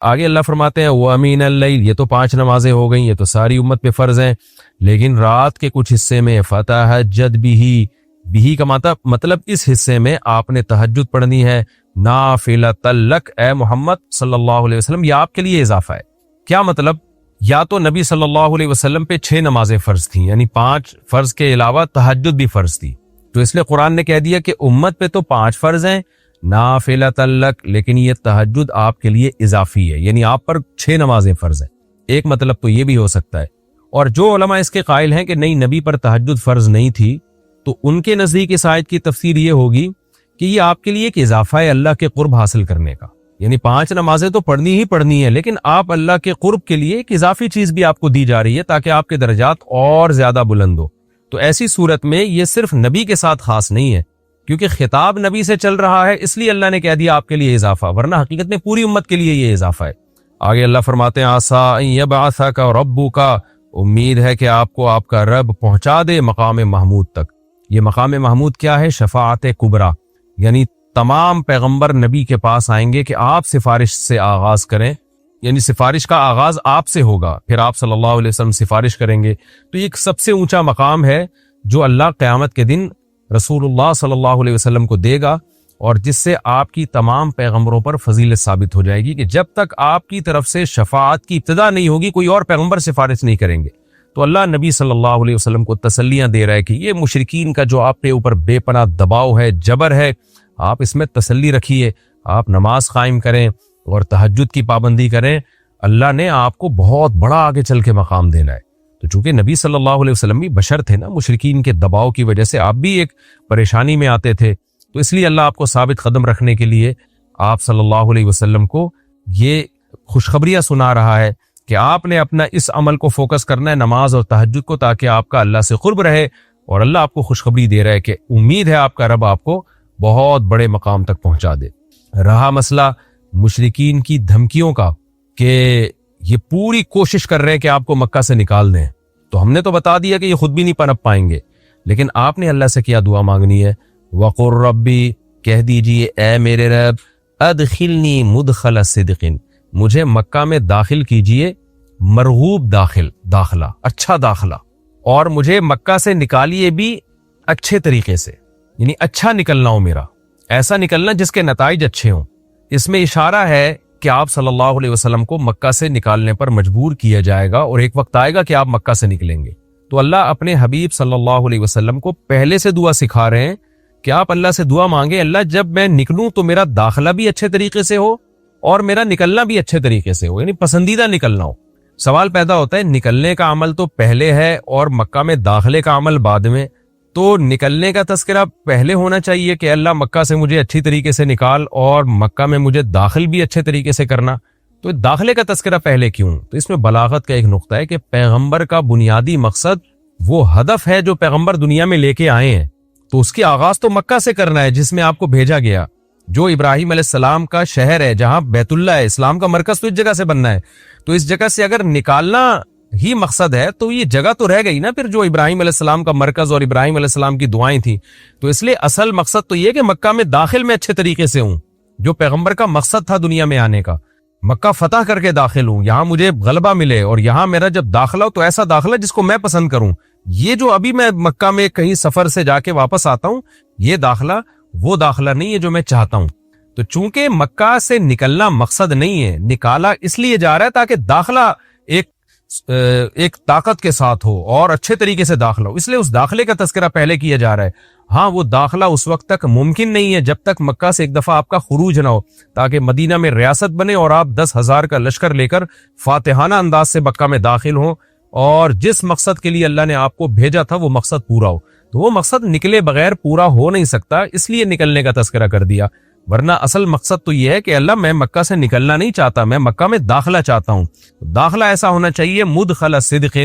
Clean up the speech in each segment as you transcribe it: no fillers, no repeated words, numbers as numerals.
آگے اللہ فرماتے ہیں وَمِنَ اللَّيْلِ، یہ تو 5 نمازیں ہو گئیں، یہ تو ساری امت پہ فرض ہیں، لیکن رات کے کچھ حصے میں فَتَہَجَّدْ بِهِ کا مطلب اس حصے میں آپ نے تہجد پڑھنی ہے، نافلۃ لک، اے محمد صلی اللہ علیہ وسلم، یہ آپ کے لیے اضافہ ہے۔ کیا مطلب؟ یا تو نبی صلی اللہ علیہ وسلم پہ 6 نمازیں فرض تھیں، یعنی 5 فرض کے علاوہ تہجد بھی فرض تھی، تو اس لیے قرآن نے کہہ دیا کہ امت پہ تو 5 فرض ہیں نافلۃ لک، لیکن یہ تہجد آپ کے لیے اضافی ہے، یعنی آپ پر 6 نمازیں فرض ہیں۔ ایک مطلب تو یہ بھی ہو سکتا ہے۔ اور جو علماء اس کے قائل ہیں کہ نہیں نبی پر تہجد فرض نہیں تھی، تو ان کے نزدیک اس آیت کی تفسیر یہ ہوگی کہ یہ آپ کے لیے ایک اضافہ ہے اللہ کے قرب حاصل کرنے کا، یعنی 5 نمازیں تو پڑھنی ہی پڑھنی ہے، لیکن آپ اللہ کے قرب کے لیے ایک اضافی چیز بھی آپ کو دی جا رہی ہے تاکہ آپ کے درجات اور زیادہ بلند ہو۔ تو ایسی صورت میں یہ صرف نبی کے ساتھ خاص نہیں ہے، کیونکہ خطاب نبی سے چل رہا ہے، اس لیے اللہ نے کہہ دیا آپ کے لیے اضافہ، ورنہ حقیقت میں پوری امت کے لیے یہ اضافہ ہے۔ آگے اللہ فرماتے ہیں عَسَىٰ أَن يَبْعَثَكَ رَبُّكَ، امید ہے کہ آپ کو آپ کا رب پہنچا دے مقام محمود تک۔ یہ مقام محمود کیا ہے؟ شفاعت کبریٰ، یعنی تمام پیغمبر نبی کے پاس آئیں گے کہ آپ سفارش سے آغاز کریں، یعنی سفارش کا آغاز آپ سے ہوگا، پھر آپ صلی اللہ علیہ وسلم سفارش کریں گے۔ تو یہ ایک سب سے اونچا مقام ہے جو اللہ قیامت کے دن رسول اللہ صلی اللہ علیہ وسلم کو دے گا، اور جس سے آپ کی تمام پیغمبروں پر فضیلت ثابت ہو جائے گی کہ جب تک آپ کی طرف سے شفاعت کی ابتدا نہیں ہوگی کوئی اور پیغمبر سفارش نہیں کریں گے۔ تو اللہ نبی صلی اللہ علیہ وسلم کو تسلیاں دے رہا ہے کہ یہ مشرکین کا جو آپ کے اوپر بے پناہ دباؤ ہے، جبر ہے، آپ اس میں تسلی رکھیے، آپ نماز قائم کریں اور تہجد کی پابندی کریں، اللہ نے آپ کو بہت بڑا آگے چل کے مقام دینا ہے۔ تو چونکہ نبی صلی اللہ علیہ وسلم بھی بشر تھے نا، مشرکین کے دباؤ کی وجہ سے آپ بھی ایک پریشانی میں آتے تھے، تو اس لیے اللہ آپ کو ثابت قدم رکھنے کے لیے آپ صلی اللہ علیہ وسلم کو یہ خوشخبریاں سنا رہا ہے کہ آپ نے اپنا اس عمل کو فوکس کرنا ہے، نماز اور تہجد کو، تاکہ آپ کا اللہ سے قرب رہے، اور اللہ آپ کو خوشخبری دے رہا ہے کہ امید ہے آپ کا رب آپ کو بہت بڑے مقام تک پہنچا دے۔ رہا مسئلہ مشرکین کی دھمکیوں کا کہ یہ پوری کوشش کر رہے ہیں کہ آپ کو مکہ سے نکال دیں، تو ہم نے تو بتا دیا کہ یہ خود بھی نہیں پنپ پائیں گے، لیکن آپ نے اللہ سے کیا دعا مانگنی ہے؟ وَقُلْ رَبِّ، کہہ دیجئے اے میرے رب، ادخلنی مدخل صدق، مجھے مکہ میں داخل کیجئے، مرغوب داخلہ، اچھا داخلہ، اور مجھے مکہ سے نکالیے بھی اچھے طریقے سے، یعنی اچھا نکلنا ہو میرا، ایسا نکلنا جس کے نتائج اچھے ہوں۔ اس میں اشارہ ہے کہ آپ صلی اللہ علیہ وسلم کو مکہ سے نکالنے پر مجبور کیا جائے گا، اور ایک وقت آئے گا کہ آپ مکہ سے نکلیں گے۔ تو اللہ اپنے حبیب صلی اللہ علیہ وسلم کو پہلے سے دعا سکھا رہے ہیں کہ آپ اللہ سے دعا مانگیں، اللہ جب میں نکلوں تو میرا داخلہ بھی اچھے طریقے سے ہو اور میرا نکلنا بھی اچھے طریقے سے ہو، یعنی پسندیدہ نکلنا ہو۔ سوال پیدا ہوتا ہے نکلنے کا عمل تو پہلے ہے اور مکہ میں داخلے کا عمل بعد میں، تو نکلنے کا تذکرہ پہلے ہونا چاہیے کہ اللہ مکہ سے مجھے اچھی طریقے سے نکال، اور مکہ میں مجھے داخل بھی اچھے طریقے سے کرنا، تو داخلے کا تذکرہ پہلے کیوں؟ تو اس میں بلاغت کا ایک نقطہ ہے کہ پیغمبر کا بنیادی مقصد وہ ہدف ہے جو پیغمبر دنیا میں لے کے آئے ہیں، تو اس کی آغاز تو مکہ سے کرنا ہے جس میں آپ کو بھیجا گیا، جو ابراہیم علیہ السلام کا شہر ہے، جہاں بیت اللہ ہے، اسلام کا مرکز تو اس جگہ سے بننا ہے۔ تو اس جگہ سے اگر نکالنا ہی مقصد ہے تو یہ جگہ تو رہ گئی نا پھر جو ابراہیم علیہ السلام کا مرکز اور ابراہیم علیہ السلام کی دعائیں تھیں۔ تو اس لیے اصل مقصد تو یہ کہ مکہ میں داخل میں اچھے طریقے سے ہوں، جو پیغمبر کا مقصد تھا دنیا میں آنے کا، مکہ فتح کر کے داخل ہوں، یہاں مجھے غلبہ ملے، اور یہاں میرا جب داخلہ ہو تو ایسا داخلہ جس کو میں پسند کروں۔ یہ جو ابھی میں مکہ میں کہیں سفر سے جا کے واپس آتا ہوں، یہ داخلہ وہ داخلہ نہیں ہے جو میں چاہتا ہوں۔ تو چونکہ مکہ سے نکلنا مقصد نہیں ہے، نکالا اس لیے جا رہا ہے تاکہ داخلہ ایک طاقت کے ساتھ ہو اور اچھے طریقے سے داخلہ ہو، اس لیے اس داخلے کا تذکرہ پہلے کیا جا رہا ہے۔ ہاں وہ داخلہ اس وقت تک ممکن نہیں ہے جب تک مکہ سے ایک دفعہ آپ کا خروج نہ ہو، تاکہ مدینہ میں ریاست بنے اور آپ 10,000 کا لشکر لے کر فاتحانہ انداز سے مکہ میں داخل ہوں، اور جس مقصد کے لیے اللہ نے آپ کو بھیجا تھا وہ مقصد پورا ہو۔ تو وہ مقصد نکلے بغیر پورا ہو نہیں سکتا، اس لیے نکلنے کا تذکرہ کر دیا، ورنہ اصل مقصد تو یہ ہے کہ اللہ میں مکہ سے نکلنا نہیں چاہتا، میں مکہ میں داخلہ چاہتا ہوں۔ داخلہ ایسا ہونا چاہیے مدخل صدق،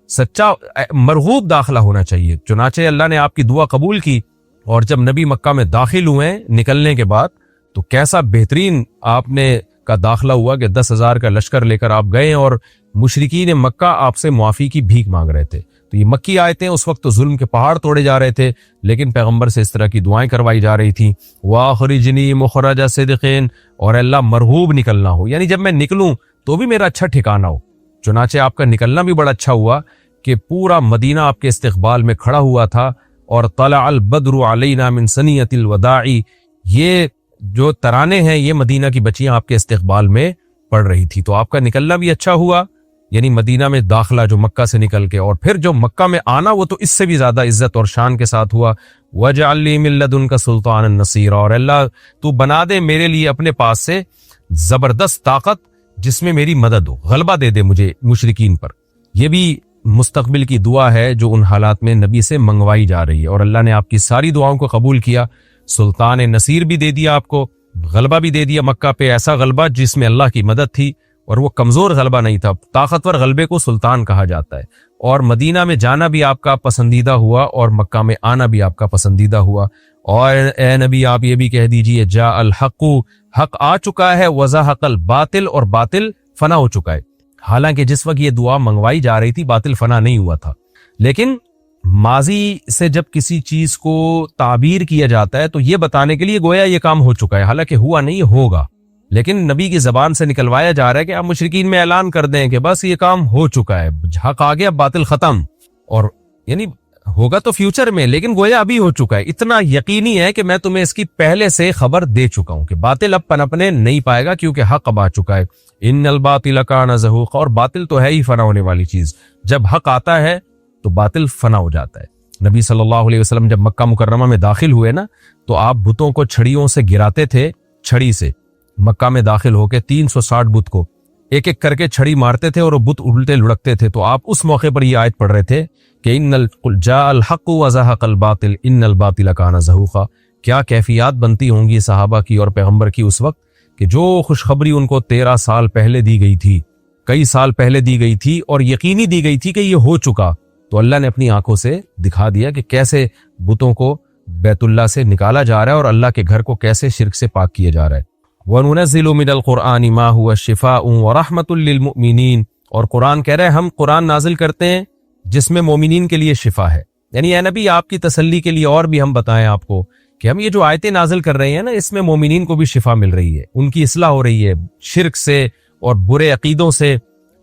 سچا مرغوب داخلہ ہونا چاہیے۔ چنانچہ اللہ نے آپ کی دعا قبول کی، اور جب نبی مکہ میں داخل ہوئے نکلنے کے بعد تو کیسا بہترین آپ نے کا داخلہ ہوا کہ 10,000 کا لشکر لے کر آپ گئے، اور مشرکین مکہ آپ سے معافی کی بھیک مانگ رہے تھے۔ تو یہ مکی آیتیں اس وقت تو ظلم کے پہاڑ توڑے جا رہے تھے، لیکن پیغمبر سے اس طرح کی دعائیں کروائی جا رہی تھیں، وَأَخْرِجْنِي مُخْرَجَ صِدْقٍ، اور اللہ مرغوب نکلنا ہو، یعنی جب میں نکلوں تو بھی میرا اچھا ٹھکانہ ہو۔ چنانچہ آپ کا نکلنا بھی بڑا اچھا ہوا کہ پورا مدینہ آپ کے استقبال میں کھڑا ہوا تھا، اور طلع البدر علینا من ثنیۃ الوداع، یہ جو ترانے ہیں یہ مدینہ کی بچیاں آپ کے استقبال میں پڑھ رہی تھی، تو آپ کا نکلنا بھی اچھا ہوا، یعنی مدینہ میں داخلہ جو مکہ سے نکل کے، اور پھر جو مکہ میں آنا وہ تو اس سے بھی زیادہ عزت اور شان کے ساتھ ہوا۔ وَاجْعَلْ لِي مِن لَّدُنْكَ سُلْطَانًا نَصِيرًا، اور اللہ تو بنا دے میرے لیے اپنے پاس سے زبردست طاقت جس میں میری مدد ہو، غلبہ دے دے مجھے مشرکین پر۔ یہ بھی مستقبل کی دعا ہے جو ان حالات میں نبی سے منگوائی جا رہی ہے، اور اللہ نے آپ کی ساری دعاؤں کو قبول کیا، سلطان نصیر بھی دے دیا آپ کو، غلبہ بھی دے دیا مکہ پہ، ایسا غلبہ جس میں اللہ کی مدد تھی، اور وہ کمزور غلبہ نہیں تھا، طاقتور غلبے کو سلطان کہا جاتا ہے، اور مدینہ میں جانا بھی آپ کا پسندیدہ ہوا، اور مکہ میں آنا بھی آپ کا پسندیدہ ہوا۔ اور اے نبی آپ یہ بھی کہہ دیجئے جاء الحق، حق آ چکا ہے، وزہق الباطل، اور باطل فنا ہو چکا ہے۔ حالانکہ جس وقت یہ دعا منگوائی جا رہی تھی باطل فنا نہیں ہوا تھا، لیکن ماضی سے جب کسی چیز کو تعبیر کیا جاتا ہے تو یہ بتانے کے لیے گویا یہ کام ہو چکا ہے، حالانکہ ہوا نہیں، ہوگا، لیکن نبی کی زبان سے نکلوایا جا رہا ہے کہ آپ مشرکین میں اعلان کر دیں کہ بس یہ کام ہو چکا ہے، حق آ گیا، باطل ختم، اور یعنی ہوگا تو فیوچر میں، لیکن گویا ابھی ہو چکا ہے، اتنا یقینی ہے کہ میں تمہیں اس کی پہلے سے خبر دے چکا ہوں کہ باطل اب پنپنے نہیں پائے گا کیونکہ حق اب آ چکا ہے۔ ان الباطل کان زہوقا، اور باطل تو ہے ہی فنا ہونے والی چیز، جب حق آتا ہے تو باطل فنا ہو جاتا ہے۔ نبی صلی اللہ علیہ وسلم جب مکہ مکرمہ میں داخل ہوئے نا تو آپ بتوں کو چھڑیوں سے گراتے تھے، چھڑی سے مکہ میں داخل ہو کے 360 بت کو ایک ایک کر کے چھڑی مارتے تھے، اور وہ بت الٹے لڑکتے تھے، تو آپ اس موقع پر یہ آیت پڑھ رہے تھے کہ جاء الحق وزہق الباطل ان الباطل کان زہوقا۔ کیا کیفیات بنتی ہوں گی صحابہ کی اور پیغمبر کی اس وقت کہ جو خوشخبری ان کو 13 سال پہلے دی گئی تھی، کئی سال پہلے دی گئی تھی، اور یقینی دی گئی تھی کہ یہ ہو چکا، تو اللہ نے اپنی آنکھوں سے دکھا دیا کہ کیسے بتوں کو بیت اللہ سے نکالا جا رہا ہے، اور اللہ کے گھر کو کیسے شرک سے پاک کیا جا رہا ہے۔ وَنُنَزِّلُ مِنَ الْقُرْآنِ مَا هُوَ شِفَاءٌ وَرَحْمَةٌ لِّلْمُؤْمِنِينَ، اور قرآن کہہ رہے ہیں ہم قرآن نازل کرتے ہیں جس میں مومنین کے لیے شفا ہے، یعنی اے نبی آپ کی تسلی کے لیے اور بھی ہم بتائیں آپ کو کہ ہم یہ جو آیتیں نازل کر رہے ہیں نا اس میں مومنین کو بھی شفا مل رہی ہے، ان کی اصلاح ہو رہی ہے شرک سے اور برے عقیدوں سے،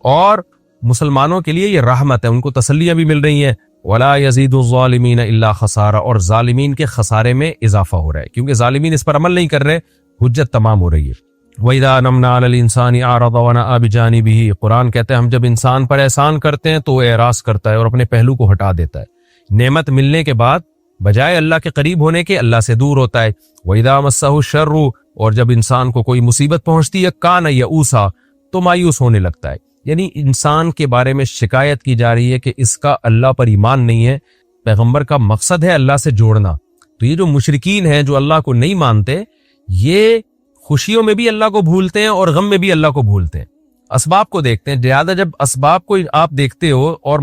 اور مسلمانوں کے لیے یہ رحمت ہے، ان کو تسلیاں بھی مل رہی ہیں۔ وَلَا يَزِيدُ الظَّالِمِينَ إِلَّا خَسَارًا، اور ظالمین کے خسارے میں اضافہ ہو رہا ہے کیونکہ ظالمین اس پر عمل نہیں کر رہے، حجت تمام ہو رہی ہے۔ وَإِذَا أَنْعَمْنَا عَلَى الْإِنسَانِ أَعْرَضَ وَنَأَىٰ بِجَانِبِهِ، قرآن کہتے ہیں ہم جب انسان پر احسان کرتے ہیں تو وہ اعراض کرتا ہے اور اپنے پہلو کو ہٹا دیتا ہے، نعمت ملنے کے بعد بجائے اللہ کے قریب ہونے کے اللہ سے دور ہوتا ہے۔ وَإِذَا مَسَّهُ الشَّرُّ، اور جب انسان کو کوئی مصیبت پہنچتی ہے کان یئوسا، تو مایوس ہونے لگتا ہے، یعنی انسان کے بارے میں شکایت کی جا رہی ہے کہ اس کا اللہ پر ایمان نہیں ہے۔ پیغمبر کا مقصد ہے اللہ سے جوڑنا، تو یہ جو مشرکین ہیں جو اللہ کو نہیں مانتے، یہ خوشیوں میں بھی اللہ کو بھولتے ہیں اور غم میں بھی اللہ کو بھولتے ہیں، اسباب کو دیکھتے ہیں زیادہ۔ جب اسباب کو آپ دیکھتے ہو اور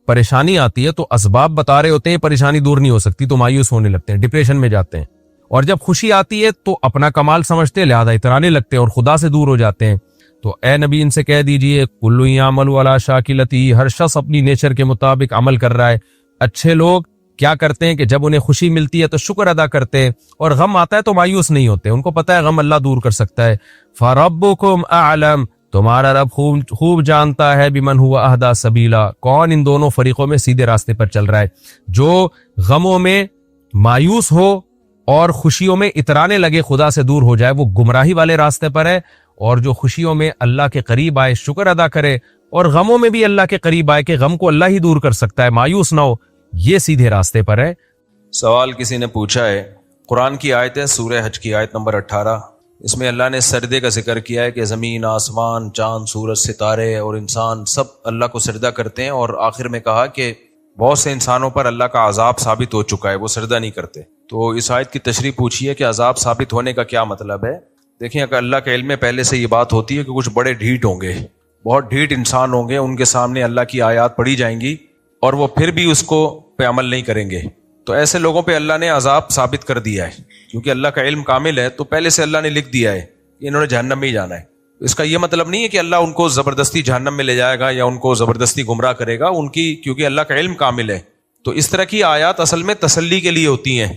پریشانی آتی ہے تو اسباب بتا رہے ہوتے ہیں پریشانی دور نہیں ہو سکتی، تو مایوس ہونے لگتے ہیں، ڈپریشن میں جاتے ہیں، اور جب خوشی آتی ہے تو اپنا کمال سمجھتے ہیں لہذا اترانے لگتے ہیں اور خدا سے دور ہو جاتے ہیں۔ تو اے نبی ان سے کہہ دیجئے کل یعمل علی شاکلتی، ہر شخص اپنی نیچر کے مطابق عمل کر رہا ہے۔ اچھے لوگ کیا کرتے ہیں کہ جب انہیں خوشی ملتی ہے تو شکر ادا کرتے ہیں، اور غم آتا ہے تو مایوس نہیں ہوتے، ان کو پتہ ہے غم اللہ دور کر سکتا ہے۔ فَرَبُّكُمْ أَعْلَمُ، تمہارا رب خوب جانتا ہے بِمَنْ هُوَ أَهْدَىٰ سَبِيلًا، کون ان دونوں فریقوں میں سیدھے راستے پر چل رہا ہے، جو غموں میں مایوس ہو اور خوشیوں میں اترانے لگے خدا سے دور ہو جائے وہ گمراہی والے راستے پر ہے، اور جو خوشیوں میں اللہ کے قریب آئے شکر ادا کرے اور غموں میں بھی اللہ کے قریب آئے کہ غم کو اللہ ہی دور کر سکتا ہے، مایوس نہ ہو، یہ سیدھے راستے پر ہے۔ سوال کسی نے پوچھا ہے، قرآن کی آیت ہے سورہ حج کی آیت نمبر 18، اس میں اللہ نے سجدے کا ذکر کیا ہے کہ زمین، آسمان، چاند، سورج، ستارے اور انسان سب اللہ کو سجدہ کرتے ہیں، اور آخر میں کہا کہ بہت سے انسانوں پر اللہ کا عذاب ثابت ہو چکا ہے، وہ سجدہ نہیں کرتے۔ تو اس آیت کی تشریح پوچھی ہے کہ عذاب ثابت ہونے کا کیا مطلب ہے۔ دیکھیں اگر اللہ کے علم میں پہلے سے یہ بات ہوتی ہے کہ کچھ بڑے ڈھیٹ ہوں گے، بہت ڈھیٹ انسان ہوں گے، ان کے سامنے اللہ کی آیات پڑھی جائیں گی اور وہ پھر بھی اس کو پہ عمل نہیں کریں گے، تو ایسے لوگوں پہ اللہ نے عذاب ثابت کر دیا ہے، کیونکہ اللہ کا علم کامل ہے، تو پہلے سے اللہ نے لکھ دیا ہے کہ انہوں نے جہنم میں ہی جانا ہے۔ اس کا یہ مطلب نہیں ہے کہ اللہ ان کو زبردستی جہنم میں لے جائے گا یا ان کو زبردستی گمراہ کرے گا، ان کی کیونکہ اللہ کا علم کامل ہے. تو اس طرح کی آیات اصل میں تسلی کے لیے ہوتی ہیں.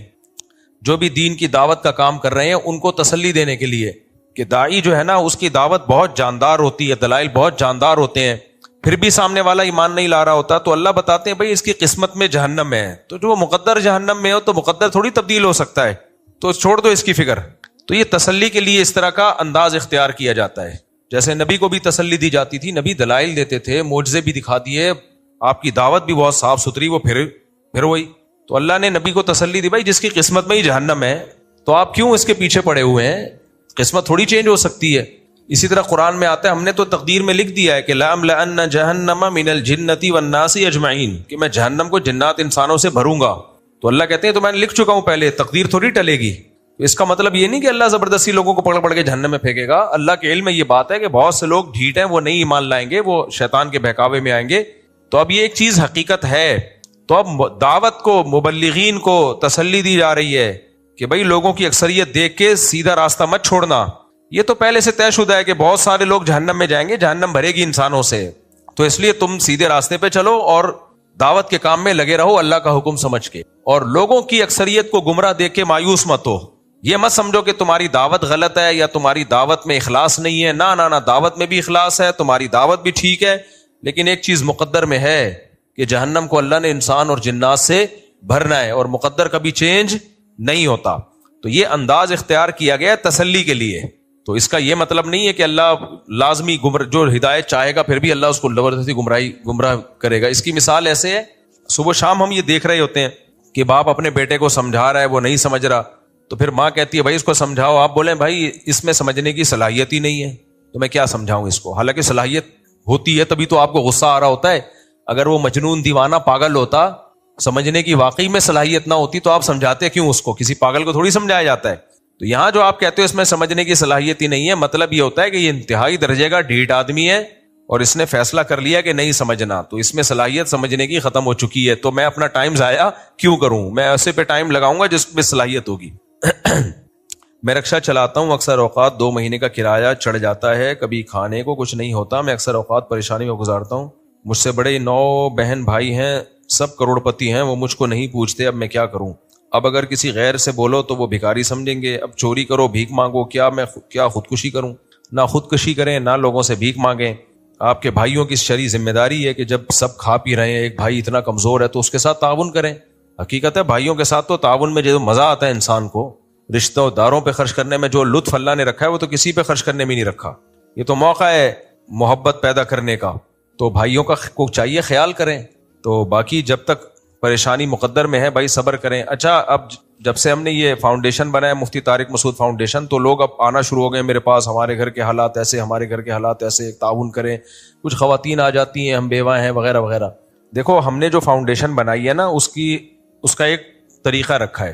جو بھی دین کی دعوت کا کام کر رہے ہیں ان کو تسلی دینے کے لیے کہ داعی جو ہے نا اس کی دعوت بہت جاندار ہوتی ہے، دلائل بہت جاندار ہوتے ہیں، پھر بھی سامنے والا ایمان نہیں لا رہا ہوتا تو اللہ بتاتے ہیں بھائی اس کی قسمت میں جہنم ہے. تو جو مقدر جہنم میں ہو تو مقدر تھوڑی تبدیل ہو سکتا ہے، تو چھوڑ دو اس کی فکر. تو یہ تسلی کے لیے اس طرح کا انداز اختیار کیا جاتا ہے. جیسے نبی کو بھی تسلی دی جاتی تھی، نبی دلائل دیتے تھے، معجزے بھی دکھا دیے، آپ کی دعوت بھی بہت صاف ستھری، وہ پھر وہی. تو اللہ نے نبی کو تسلی دی بھائی جس کی قسمت میں ہی جہنم ہے تو آپ کیوں اس کے پیچھے پڑے ہوئے ہیں، قسمت تھوڑی چینج ہو سکتی ہے. اسی طرح قرآن میں آتا ہے ہم نے تو تقدیر میں لکھ دیا ہے کہ لَأَمْلَأَنَّ جَهَنَّمَ مِنَ الْجِنَّةِ وَالنَّاسِ أَجْمَعِينَ، کہ میں جہنم کو جنات انسانوں سے بھروں گا. تو اللہ کہتے ہیں تو میں نے لکھ چکا ہوں پہلے، تقدیر تھوڑی ٹلے گی. تو اس کا مطلب یہ نہیں کہ اللہ زبردستی لوگوں کو پکڑ کے جہنم میں پھینکے گا. اللہ کے علم میں یہ بات ہے کہ بہت سے لوگ ڈھیٹ ہیں، وہ نہیں ایمان لائیں گے، وہ شیطان کے بہکاوے میں آئیں گے. تو اب یہ ایک چیز حقیقت ہے. تو اب دعوت کو، مبلغین کو تسلی دی جا رہی ہے کہ بھائی لوگوں کی اکثریت دیکھ کے سیدھا راستہ مت چھوڑنا. یہ تو پہلے سے طے شدہ ہے کہ بہت سارے لوگ جہنم میں جائیں گے، جہنم بھرے گی انسانوں سے. تو اس لیے تم سیدھے راستے پہ چلو اور دعوت کے کام میں لگے رہو اللہ کا حکم سمجھ کے، اور لوگوں کی اکثریت کو گمراہ دیکھ کے مایوس مت ہو. یہ مت سمجھو کہ تمہاری دعوت غلط ہے یا تمہاری دعوت میں اخلاص نہیں ہے. نہ دعوت میں بھی اخلاص ہے، تمہاری دعوت بھی ٹھیک ہے، لیکن ایک چیز مقدر میں ہے کہ جہنم کو اللہ نے انسان اور جنات سے بھرنا ہے، اور مقدر کبھی چینج نہیں ہوتا. تو یہ انداز اختیار کیا گیا ہے تسلی کے لیے. تو اس کا یہ مطلب نہیں ہے کہ اللہ لازمی جو ہدایت چاہے گا پھر بھی اللہ اس کو زبردستی گمراہ کرے گا. اس کی مثال ایسے ہے، صبح شام ہم یہ دیکھ رہے ہوتے ہیں کہ باپ اپنے بیٹے کو سمجھا رہا ہے، وہ نہیں سمجھ رہا، تو پھر ماں کہتی ہے بھائی اس کو سمجھاؤ. آپ بولیں بھائی اس میں سمجھنے کی صلاحیت ہی نہیں ہے تو میں کیا سمجھاؤں اس کو. حالانکہ صلاحیت ہوتی ہے تبھی تو آپ کو غصہ آ رہا ہوتا ہے. اگر وہ مجنون دیوانہ پاگل ہوتا، سمجھنے کی واقعی میں صلاحیت نہ ہوتی تو آپ سمجھاتے کیوں اس کو؟ کسی پاگل کو تھوڑی سمجھایا جاتا ہے. تو یہاں جو آپ کہتے ہو اس میں سمجھنے کی صلاحیت ہی نہیں ہے، مطلب یہ ہوتا ہے کہ یہ انتہائی درجے کا ڈھیٹ آدمی ہے اور اس نے فیصلہ کر لیا کہ نہیں سمجھنا، تو اس میں صلاحیت سمجھنے کی ختم ہو چکی ہے. تو میں اپنا ٹائم ضائع کیوں کروں؟ میں ایسے پہ ٹائم لگاؤں گا جس پہ صلاحیت ہوگی. میں رکشہ چلاتا ہوں، اکثر اوقات 2 مہینے کا کرایہ چڑھ جاتا ہے، کبھی کھانے کو کچھ نہیں ہوتا، میں اکثر اوقات پریشانی میں گزارتا ہوں. مجھ سے بڑے 9 بہن بھائی ہیں، سب کروڑ پتی ہیں، وہ مجھ کو نہیں پوچھتے، اب میں کیا کروں؟ اب اگر کسی غیر سے بولو تو وہ بھکاری سمجھیں گے، اب چوری کرو، بھیک مانگو، کیا خودکشی کروں؟ نہ خودکشی کریں نہ لوگوں سے بھیک مانگیں. آپ کے بھائیوں کی شرعی ذمہ داری ہے کہ جب سب کھا پی رہے ہیں، ایک بھائی اتنا کمزور ہے تو اس کے ساتھ تعاون کریں. حقیقت ہے بھائیوں کے ساتھ تو تعاون میں جو مزہ آتا ہے انسان کو، رشتہ داروں پہ خرچ کرنے میں جو لطف اللہ نے رکھا ہے وہ تو کسی پہ خرچ کرنے میں نہیں رکھا. یہ تو موقع ہے محبت پیدا کرنے کا، تو بھائیوں کا کو چاہیے خیال کریں. تو باقی جب تک پریشانی مقدر میں ہے بھائی صبر کریں. اچھا اب جب سے ہم نے یہ فاؤنڈیشن بنایا مفتی طارق مسعود فاؤنڈیشن، تو لوگ اب آنا شروع ہو گئے میرے پاس، ہمارے گھر کے حالات ایسے، ہمارے گھر کے حالات ایسے، تعاون کریں. کچھ خواتین آ جاتی ہیں ہم بیوہ ہیں وغیرہ وغیرہ. دیکھو ہم نے جو فاؤنڈیشن بنائی ہے نا اس کا ایک طریقہ رکھا ہے.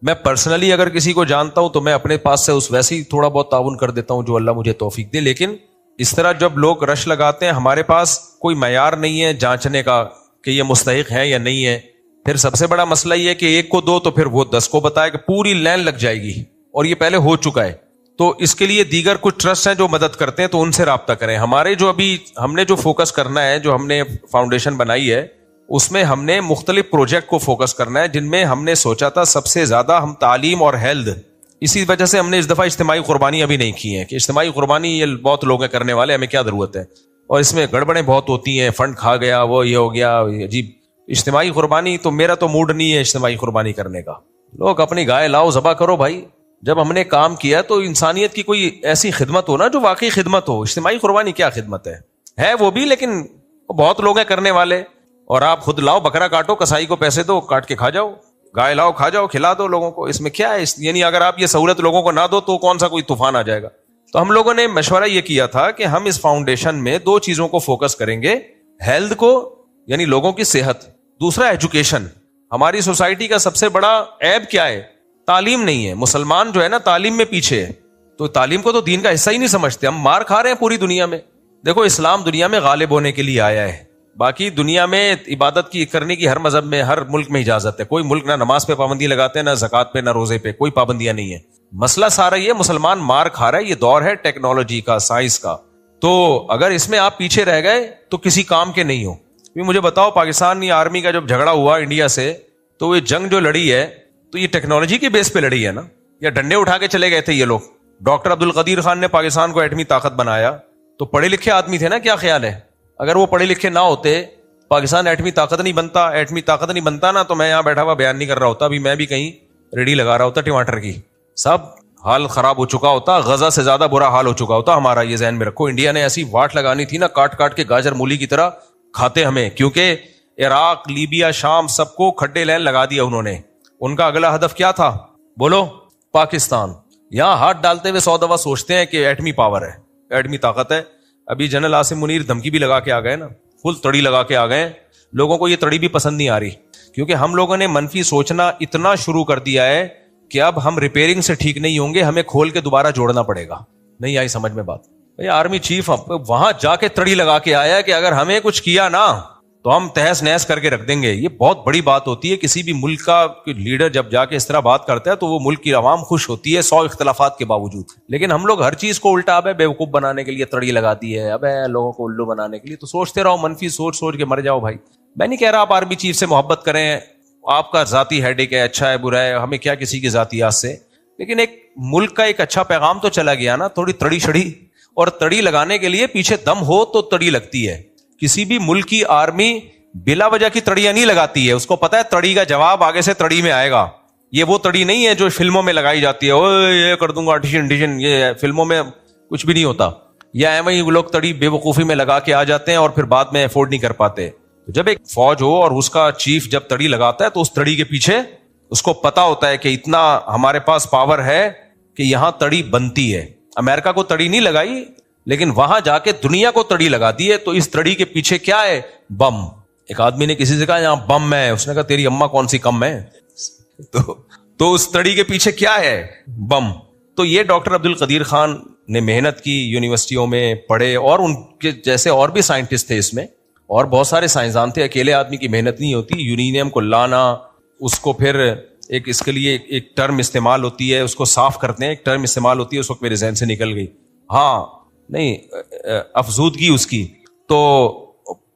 میں پرسنلی اگر کسی کو جانتا ہوں تو میں اپنے پاس سے اس ویسے ہی تھوڑا بہت تعاون کر دیتا ہوں جو اللہ مجھے توفیق دے. لیکن اس طرح جب لوگ رش لگاتے ہیں، ہمارے پاس کوئی معیار نہیں ہے جانچنے کا کہ یہ مستحق ہے یا نہیں ہے. پھر سب سے بڑا مسئلہ یہ ہے کہ ایک کو دو تو پھر وہ 10 کو بتائے کہ پوری لائن لگ جائے گی، اور یہ پہلے ہو چکا ہے. تو اس کے لیے دیگر کچھ ٹرسٹ ہیں جو مدد کرتے ہیں، تو ان سے رابطہ کریں. ہمارے جو ابھی ہم نے جو فوکس کرنا ہے، جو ہم نے فاؤنڈیشن بنائی ہے، اس میں ہم نے مختلف پروجیکٹ کو فوکس کرنا ہے، جن میں ہم نے سوچا تھا سب سے زیادہ ہم تعلیم اور ہیلتھ. اسی وجہ سے ہم نے اس دفعہ اجتماعی قربانی ابھی نہیں کی ہے کہ اجتماعی قربانی یہ بہت لوگ ہیں کرنے والے، ہمیں کیا ضرورت ہے، اور اس میں گڑبڑیں بہت ہوتی ہیں، فنڈ کھا گیا، وہ یہ ہو گیا عجیب. اجتماعی قربانی تو میرا تو موڈ نہیں ہے اجتماعی قربانی کرنے کا. لوگ اپنی گائے لاؤ ذبح کرو بھائی. جب ہم نے کام کیا تو انسانیت کی کوئی ایسی خدمت ہو نا جو واقعی خدمت ہو. اجتماعی قربانی کیا خدمت ہے وہ بھی، لیکن بہت لوگ ہیں کرنے والے. اور آپ خود لاؤ، بکرا کاٹو، کسائی کو پیسے دو، کاٹ کے کھا جاؤ. گائے لاؤ، کھا جاؤ، کھلا دو لوگوں کو. اس میں کیا ہے؟ یعنی اگر آپ یہ سہولت لوگوں کو نہ دو تو کون سا کوئی طوفان آ جائے گا. تو ہم لوگوں نے مشورہ یہ کیا تھا کہ ہم اس فاؤنڈیشن میں 2 چیزوں کو فوکس کریں گے. ہیلتھ کو، یعنی لوگوں کی صحت. دوسرا ایجوکیشن. ہماری سوسائٹی کا سب سے بڑا عیب کیا ہے؟ تعلیم نہیں ہے. مسلمان جو ہے نا تعلیم میں پیچھے ہے. تو تعلیم کو تو دین کا حصہ ہی نہیں سمجھتے. ہم مار کھا رہے ہیں پوری دنیا میں. دیکھو اسلام دنیا میں غالب ہونے کے لیے آیا ہے. باقی دنیا میں عبادت کی کرنے کی ہر مذہب میں، ہر ملک میں اجازت ہے. کوئی ملک نہ نماز پہ پابندی لگاتے ہیں، نہ زکوٰۃ پہ، نہ روزے پہ، کوئی پابندیاں نہیں ہے. مسئلہ سارا یہ مسلمان مار کھا رہا ہے, یہ دور ہے ٹیکنالوجی کا, سائنس کا. تو اگر اس میں آپ پیچھے رہ گئے تو کسی کام کے نہیں ہو. مجھے بتاؤ, پاکستانی آرمی کا جب جھگڑا ہوا انڈیا سے, تو یہ جنگ جو لڑی ہے تو یہ ٹیکنالوجی کے بیس پہ لڑی ہے نا, یا ڈنڈے اٹھا کے چلے گئے تھے یہ لوگ؟ ڈاکٹر عبد القدیر خان نے پاکستان کو ایٹمی طاقت بنایا تو پڑھے لکھے آدمی تھے نا, کیا خیال ہے؟ اگر وہ پڑھے لکھے نہ ہوتے, پاکستان ایٹمی طاقت نہیں بنتا نا, تو میں یہاں بیٹھا ہوا بیان نہیں کر رہا ہوتا, ابھی میں بھی کہیں ریڈی لگا رہا ہوتا ٹماٹر کی. سب حال خراب ہو چکا ہوتا, غزہ سے زیادہ برا حال ہو چکا ہوتا ہمارا. یہ ذہن میں رکھو, انڈیا نے ایسی واٹ لگانی تھی نا, کاٹ کاٹ کے گاجر مولی کی طرح کھاتے ہمیں, کیونکہ عراق, لیبیا, شام سب کو کھڈے لین لگا دیا انہوں نے. ان کا اگلا ہدف کیا تھا بولو؟ پاکستان. یہاں ہاتھ ڈالتے ہوئے 100 دفعہ سوچتے ہیں کہ ایٹمی پاور ہے, ایٹمی طاقت ہے. ابھی جنرل عاصم منیر دھمکی بھی لگا کے آ گئے نا, فل تڑی لگا کے آ گئے. لوگوں کو یہ تڑی بھی پسند نہیں آ رہی, کیونکہ ہم لوگوں نے منفی سوچنا اتنا شروع کر دیا ہے کہ اب ہم ریپیئرنگ سے ٹھیک نہیں ہوں گے, ہمیں کھول کے دوبارہ جوڑنا پڑے گا. نہیں آئی سمجھ میں بات؟ بھائی آرمی چیف وہاں جا کے تڑی لگا کے آیا کہ اگر ہمیں کچھ کیا نا تو ہم تہس نہس کر کے رکھ دیں گے. یہ بہت بڑی بات ہوتی ہے. کسی بھی ملک کا لیڈر جب جا کے اس طرح بات کرتا ہے تو وہ ملک کی عوام خوش ہوتی ہے 100 اختلافات کے باوجود. لیکن ہم لوگ ہر چیز کو الٹا بیوقوف بنانے کے لیے تڑی لگاتی ہے, لوگوں کو الو بنانے کے لیے. تو سوچتے رہو, منفی سوچ سوچ کے مر جاؤ بھائی. میں نہیں کہہ رہا آپ آرمی چیف سے محبت کریں, آپ کا ذاتی ہیڈک ہے, اچھا ہے برا ہے, ہمیں کیا کسی کی ذاتیات سے. لیکن ایک ملک کا ایک اچھا پیغام تو چلا گیا نا, تھوڑی تڑی شڑی. اور تڑی لگانے کے لیے پیچھے دم ہو تو تڑی لگتی ہے. کسی بھی ملک کی آرمی بلا وجہ کی تڑیاں نہیں لگاتی ہے, اس کو پتا ہے تڑی کا جواب آگے سے تڑی میں آئے گا. یہ وہ تڑی نہیں ہے جو فلموں میں لگائی جاتی ہے, اوے یہ کر دوں گا ڈیشن. یہ فلموں میں کچھ بھی نہیں ہوتا. یا ایویں ہی لوگ تڑی بے وقوفی میں لگا کے آ جاتے ہیں اور پھر بعد میں افورڈ نہیں کر پاتے. جب ایک فوج ہو اور اس کا چیف جب تڑی لگاتا ہے تو اس تڑی کے پیچھے اس کو پتا ہوتا ہے کہ اتنا ہمارے پاس پاور ہے کہ یہاں تڑی بنتی ہے. امریکہ کو تڑی نہیں لگائی, لیکن وہاں جا کے دنیا کو تڑی لگا دی ہے. تو اس تڑی کے پیچھے کیا ہے؟ بم. ایک آدمی نے کسی سے کہا یہاں بم ہے, اس نے کہا تیری اماں کون سی کم ہے. تو اس تڑی کے پیچھے کیا ہے؟ بم. تو یہ ڈاکٹر عبد القدیر خان نے محنت کی, یونیورسٹیوں میں پڑھے, اور ان کے جیسے اور بھی سائنٹسٹ تھے اس میں, اور بہت سارے سائنسدان تھے. اکیلے آدمی کی محنت نہیں ہوتی. یورینیم کو لانا, اس کو پھر ایک اس کے لیے ایک ٹرم استعمال ہوتی ہے, اس کو صاف کرتے ہیں, ایک ٹرم استعمال ہوتی ہے, اس وقت میرے ذہن سے نکل گئی. ہاں نہیں, افزودگی اس کی. تو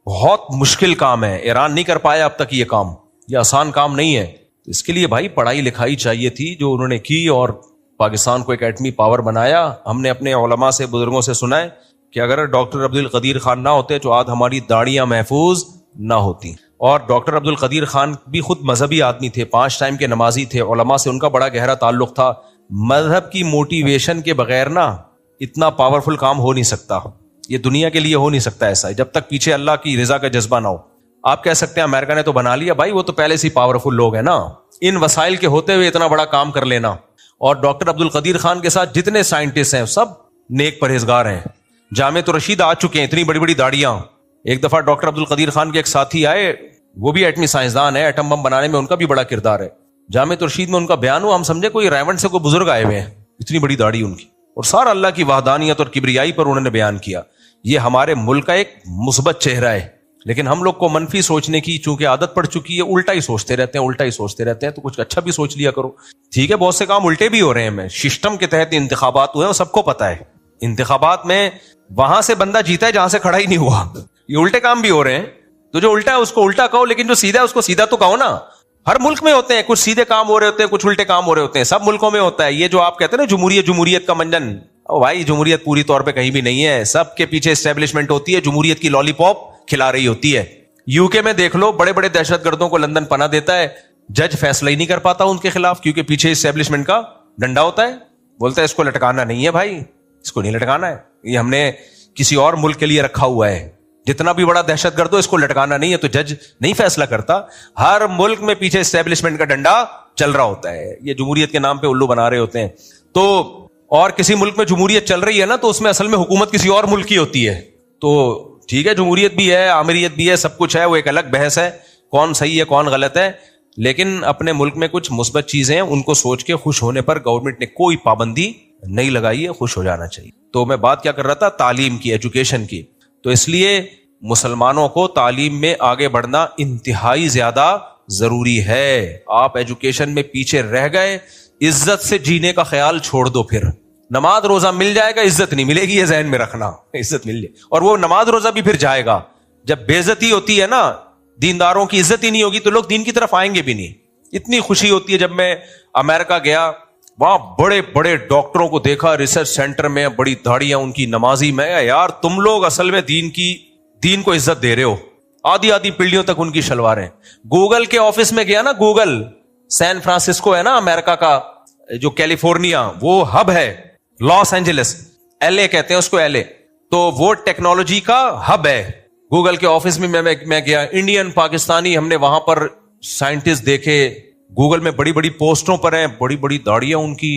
بہت مشکل کام ہے, ایران نہیں کر پایا اب تک یہ کام, یہ آسان کام نہیں ہے. اس کے لیے بھائی پڑھائی لکھائی چاہیے تھی جو انہوں نے کی, اور پاکستان کو ایک ایٹمی پاور بنایا. ہم نے اپنے علماء سے, بزرگوں سے سنا ہے کہ اگر ڈاکٹر عبد القدیر خان نہ ہوتے تو آج ہماری داڑیاں محفوظ نہ ہوتی. اور ڈاکٹر عبد القدیر خان بھی خود مذہبی آدمی تھے, 5 ٹائم کے نمازی تھے, علماء سے ان کا بڑا گہرا تعلق تھا. مذہب کی موٹیویشن کے بغیر نا اتنا پاورفل کام ہو نہیں سکتا, یہ دنیا کے لیے ہو نہیں سکتا ایسا, جب تک پیچھے اللہ کی رضا کا جذبہ نہ ہو. آپ کہہ سکتے ہیں امریکہ نے تو بنا لیا, بھائی وہ تو پہلے سے پاورفل لوگ ہیں نا, ان وسائل کے ہوتے ہوئے اتنا بڑا کام کر لینا. اور ڈاکٹر عبد القدیر خان کے ساتھ جتنے سائنٹسٹ ہیں سب نیک پرہیزگار ہیں. جامعۃ الرشید آ چکے ہیں, اتنی بڑی بڑی داڑیاں. ایک دفعہ ڈاکٹر عبد القدیر خان کے ایک ساتھی آئے, وہ بھی ایٹمی سائنسدان ہے, ایٹم بم بنانے میں ان کا بھی بڑا کردار ہے. جامعۃ الرشید میں ان کا بیان ہوا, ہم سمجھے کوئی ریونڈ سے کوئی بزرگ آئے ہوئے ہیں, اتنی بڑی داڑھی ان کی, اور سارا اللہ کی وحدانیت اور کبریائی پر انہوں نے بیان کیا. یہ ہمارے ملک کا ایک مثبت چہرہ ہے. لیکن ہم لوگ کو منفی سوچنے کی چونکہ عادت پڑ چکی ہے, الٹا ہی سوچتے رہتے ہیں. تو کچھ اچھا بھی سوچ لیا کرو. ٹھیک ہے, بہت سے کام الٹے بھی ہو رہے ہیں. سسٹم کے تحت انتخابات ہوئے ہیں, سب کو پتا ہے. انتخابات میں وہاں سے بندہ جیتا ہے جہاں سے کھڑا ہی نہیں ہوا. یہ الٹے کام بھی ہو رہے ہیں. تو جو الٹا ہے اس کو الٹا کہو, لیکن جو سیدھا ہے اس کو سیدھا تو کہو نا. ہر ملک میں ہوتے ہیں, کچھ سیدھے کام ہو رہے ہوتے ہیں, کچھ الٹے کام ہو رہے ہوتے ہیں, سب ملکوں میں ہوتا ہے. یہ جو آپ کہتے ہیں نا جمہوریت کا منجن, او بھائی جمہوریت پوری طور پہ کہیں بھی نہیں ہے. سب کے پیچھے اسٹیبلشمنٹ ہوتی ہے, جمہوریت کی لالی پاپ کھلا رہی ہوتی ہے. یو کے میں دیکھ لو, بڑے بڑے دہشت گردوں کو لندن پناہ دیتا ہے, جج فیصلہ ہی نہیں کر پاتا ان کے خلاف, کیونکہ پیچھے اسٹیبلشمنٹ کا ڈنڈا ہوتا ہے. بولتا ہے اس کو لٹکانا نہیں ہے بھائی, اس کو نہیں لٹکانا ہے, یہ ہم نے کسی اور ملک کے لیے رکھا ہوا ہے. جتنا بھی بڑا دہشت گرد ہو اس کو لٹکانا نہیں ہے. تو جج نہیں فیصلہ کرتا, ہر ملک میں پیچھے اسٹیبلشمنٹ کا ڈنڈا چل رہا ہوتا ہے. یہ جمہوریت کے نام پہ الو بنا رہے ہوتے ہیں. تو اور کسی ملک میں جمہوریت چل رہی ہے نا, تو اس میں اصل میں حکومت کسی اور ملک کی ہوتی ہے. تو ٹھیک ہے, جمہوریت بھی ہے, آمریت بھی ہے, سب کچھ ہے, وہ ایک الگ بحث ہے, کون صحیح ہے کون غلط ہے. لیکن اپنے ملک میں کچھ مثبت چیزیں ہیں, ان کو سوچ کے خوش ہونے پر گورنمنٹ نے کوئی پابندی نہیں لگائی ہے, خوش ہو جانا چاہیے. تو میں بات کیا کر رہا تھا, تعلیم کی, ایجوکیشن کی. تو اس لیے مسلمانوں کو تعلیم میں آگے بڑھنا انتہائی زیادہ ضروری ہے. آپ ایجوکیشن میں پیچھے رہ گئے عزت سے جینے کا خیال چھوڑ دو. پھر نماز روزہ مل جائے گا, عزت نہیں ملے گی, یہ ذہن میں رکھنا. عزت مل جائے اور وہ نماز روزہ بھی پھر جائے گا. جب بے عزتی ہوتی ہے نا, دینداروں کی عزت ہی نہیں ہوگی تو لوگ دین کی طرف آئیں گے بھی نہیں. اتنی خوشی ہوتی ہے جب میں امریکہ گیا, وہاں بڑے بڑے ڈاکٹروں کو دیکھا ریسرچ سینٹر میں, بڑی داڑیاں ان کی, نمازی. میں یار تم لوگ اصل میں دین کو عزت دے رہے ہو. آدھی آدھی پیڑھیوں تک ان کی شلواریں. گوگل کے آفس میں گیا نا, گوگل سین فرانسسکو ہے نا امریکہ کا, جو کیلیفورنیا وہ ہب ہے, لاس اینجلس, ایل اے کہتے ہیں اس کو, ایل اے, تو وہ ٹیکنالوجی کا ہب ہے. گوگل کے آفس میں میں گیا, انڈین پاکستانی ہم نے وہاں پر سائنٹسٹ دیکھے, گوگل میں بڑی بڑی پوسٹوں پر ہیں, بڑی بڑی داڑیاں ان کی,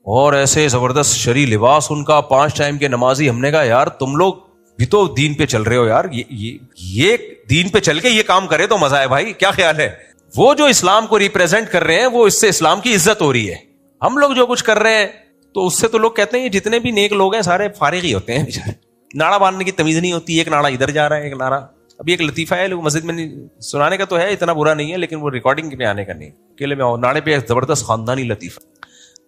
اور ایسے زبردست شرعی لباس ان کا, 5 ٹائم کے نمازی. ہم نے کہا یار تم لوگ بھی تو دین پہ چل رہے ہو یار, یہ دین پہ چل کے یہ کام کرے تو مزہ ہے بھائی, کیا خیال ہے؟ وہ جو اسلام کو ریپریزنٹ کر رہے ہیں وہ اس سے اسلام کی عزت ہو رہی ہے. ہم لوگ جو کچھ کر رہے ہیں تو اس سے تو لوگ کہتے ہیں یہ جتنے بھی نیک لوگ ہیں سارے فارغ ہی ہوتے ہیں بیچارے, ناڑا باندھنے کی تمیز نہیں ہوتی, ایک ناڑا ادھر جا رہا ہے, ایک ناڑا. ابھی ایک لطیفہ ہے مسجد میں سنانے کا تو ہے, اتنا برا نہیں ہے, لیکن وہ ریکارڈنگ پہ آنے کا نہیں, اکیلے میں ناڑے پہ زبردست خاندانی لطیفہ.